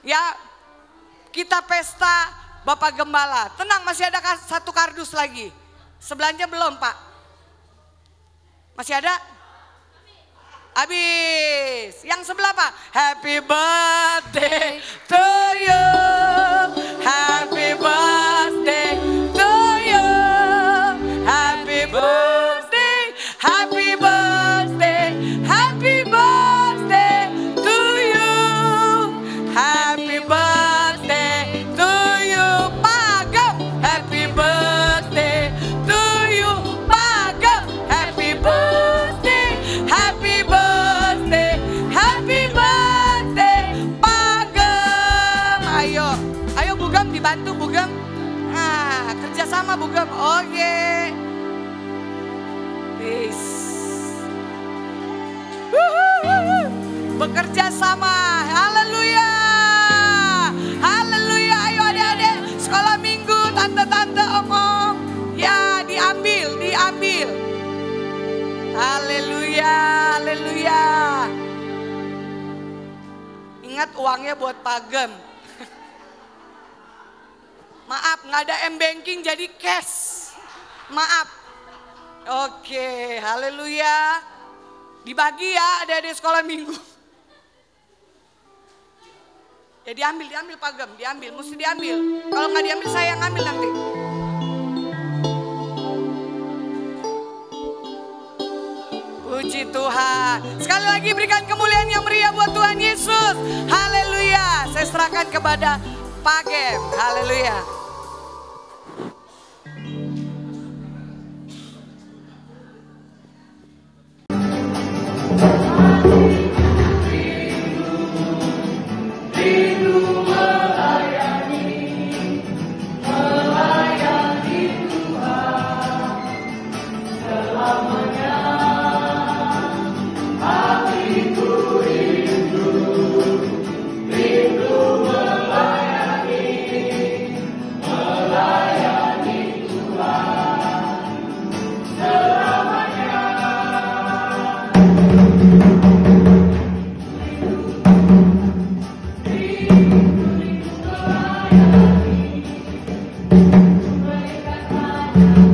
ya kita pesta Bapak Gembala. Tenang masih ada satu kardus lagi, sebelahnya belum Pak? Masih ada? Habis. Yang sebelah Pak? Happy birthday to you. Happy birthday to you. Happy birthday. Happy birthday. Happy birthday to you. Happy birthday to you. Pagem. Happy birthday to you. Pagem. Happy birthday. Happy birthday. Happy birthday. Pagem. Ayo. Ayo Bugem dibantu Bugem. Nah, kerjasama Bugem. Oke. Bekerja sama, haleluya, haleluya. Ayo adik-adik sekolah minggu, tante-tante, om-om, ya diambil, diambil. Haleluya, haleluya. Ingat uangnya buat Pagem. Maaf, nggak ada m-banking jadi cash. Maaf. Oke, haleluya. Dibagi ya adik-adik sekolah minggu. Ya diambil, diambil Pagem, diambil, mesti diambil. Kalau nggak diambil saya yang ambil nanti. Puji Tuhan. Sekali lagi berikan kemuliaan yang meriah buat Tuhan Yesus. Haleluya. Saya serahkan kepada Pagem. Haleluya. Thank you.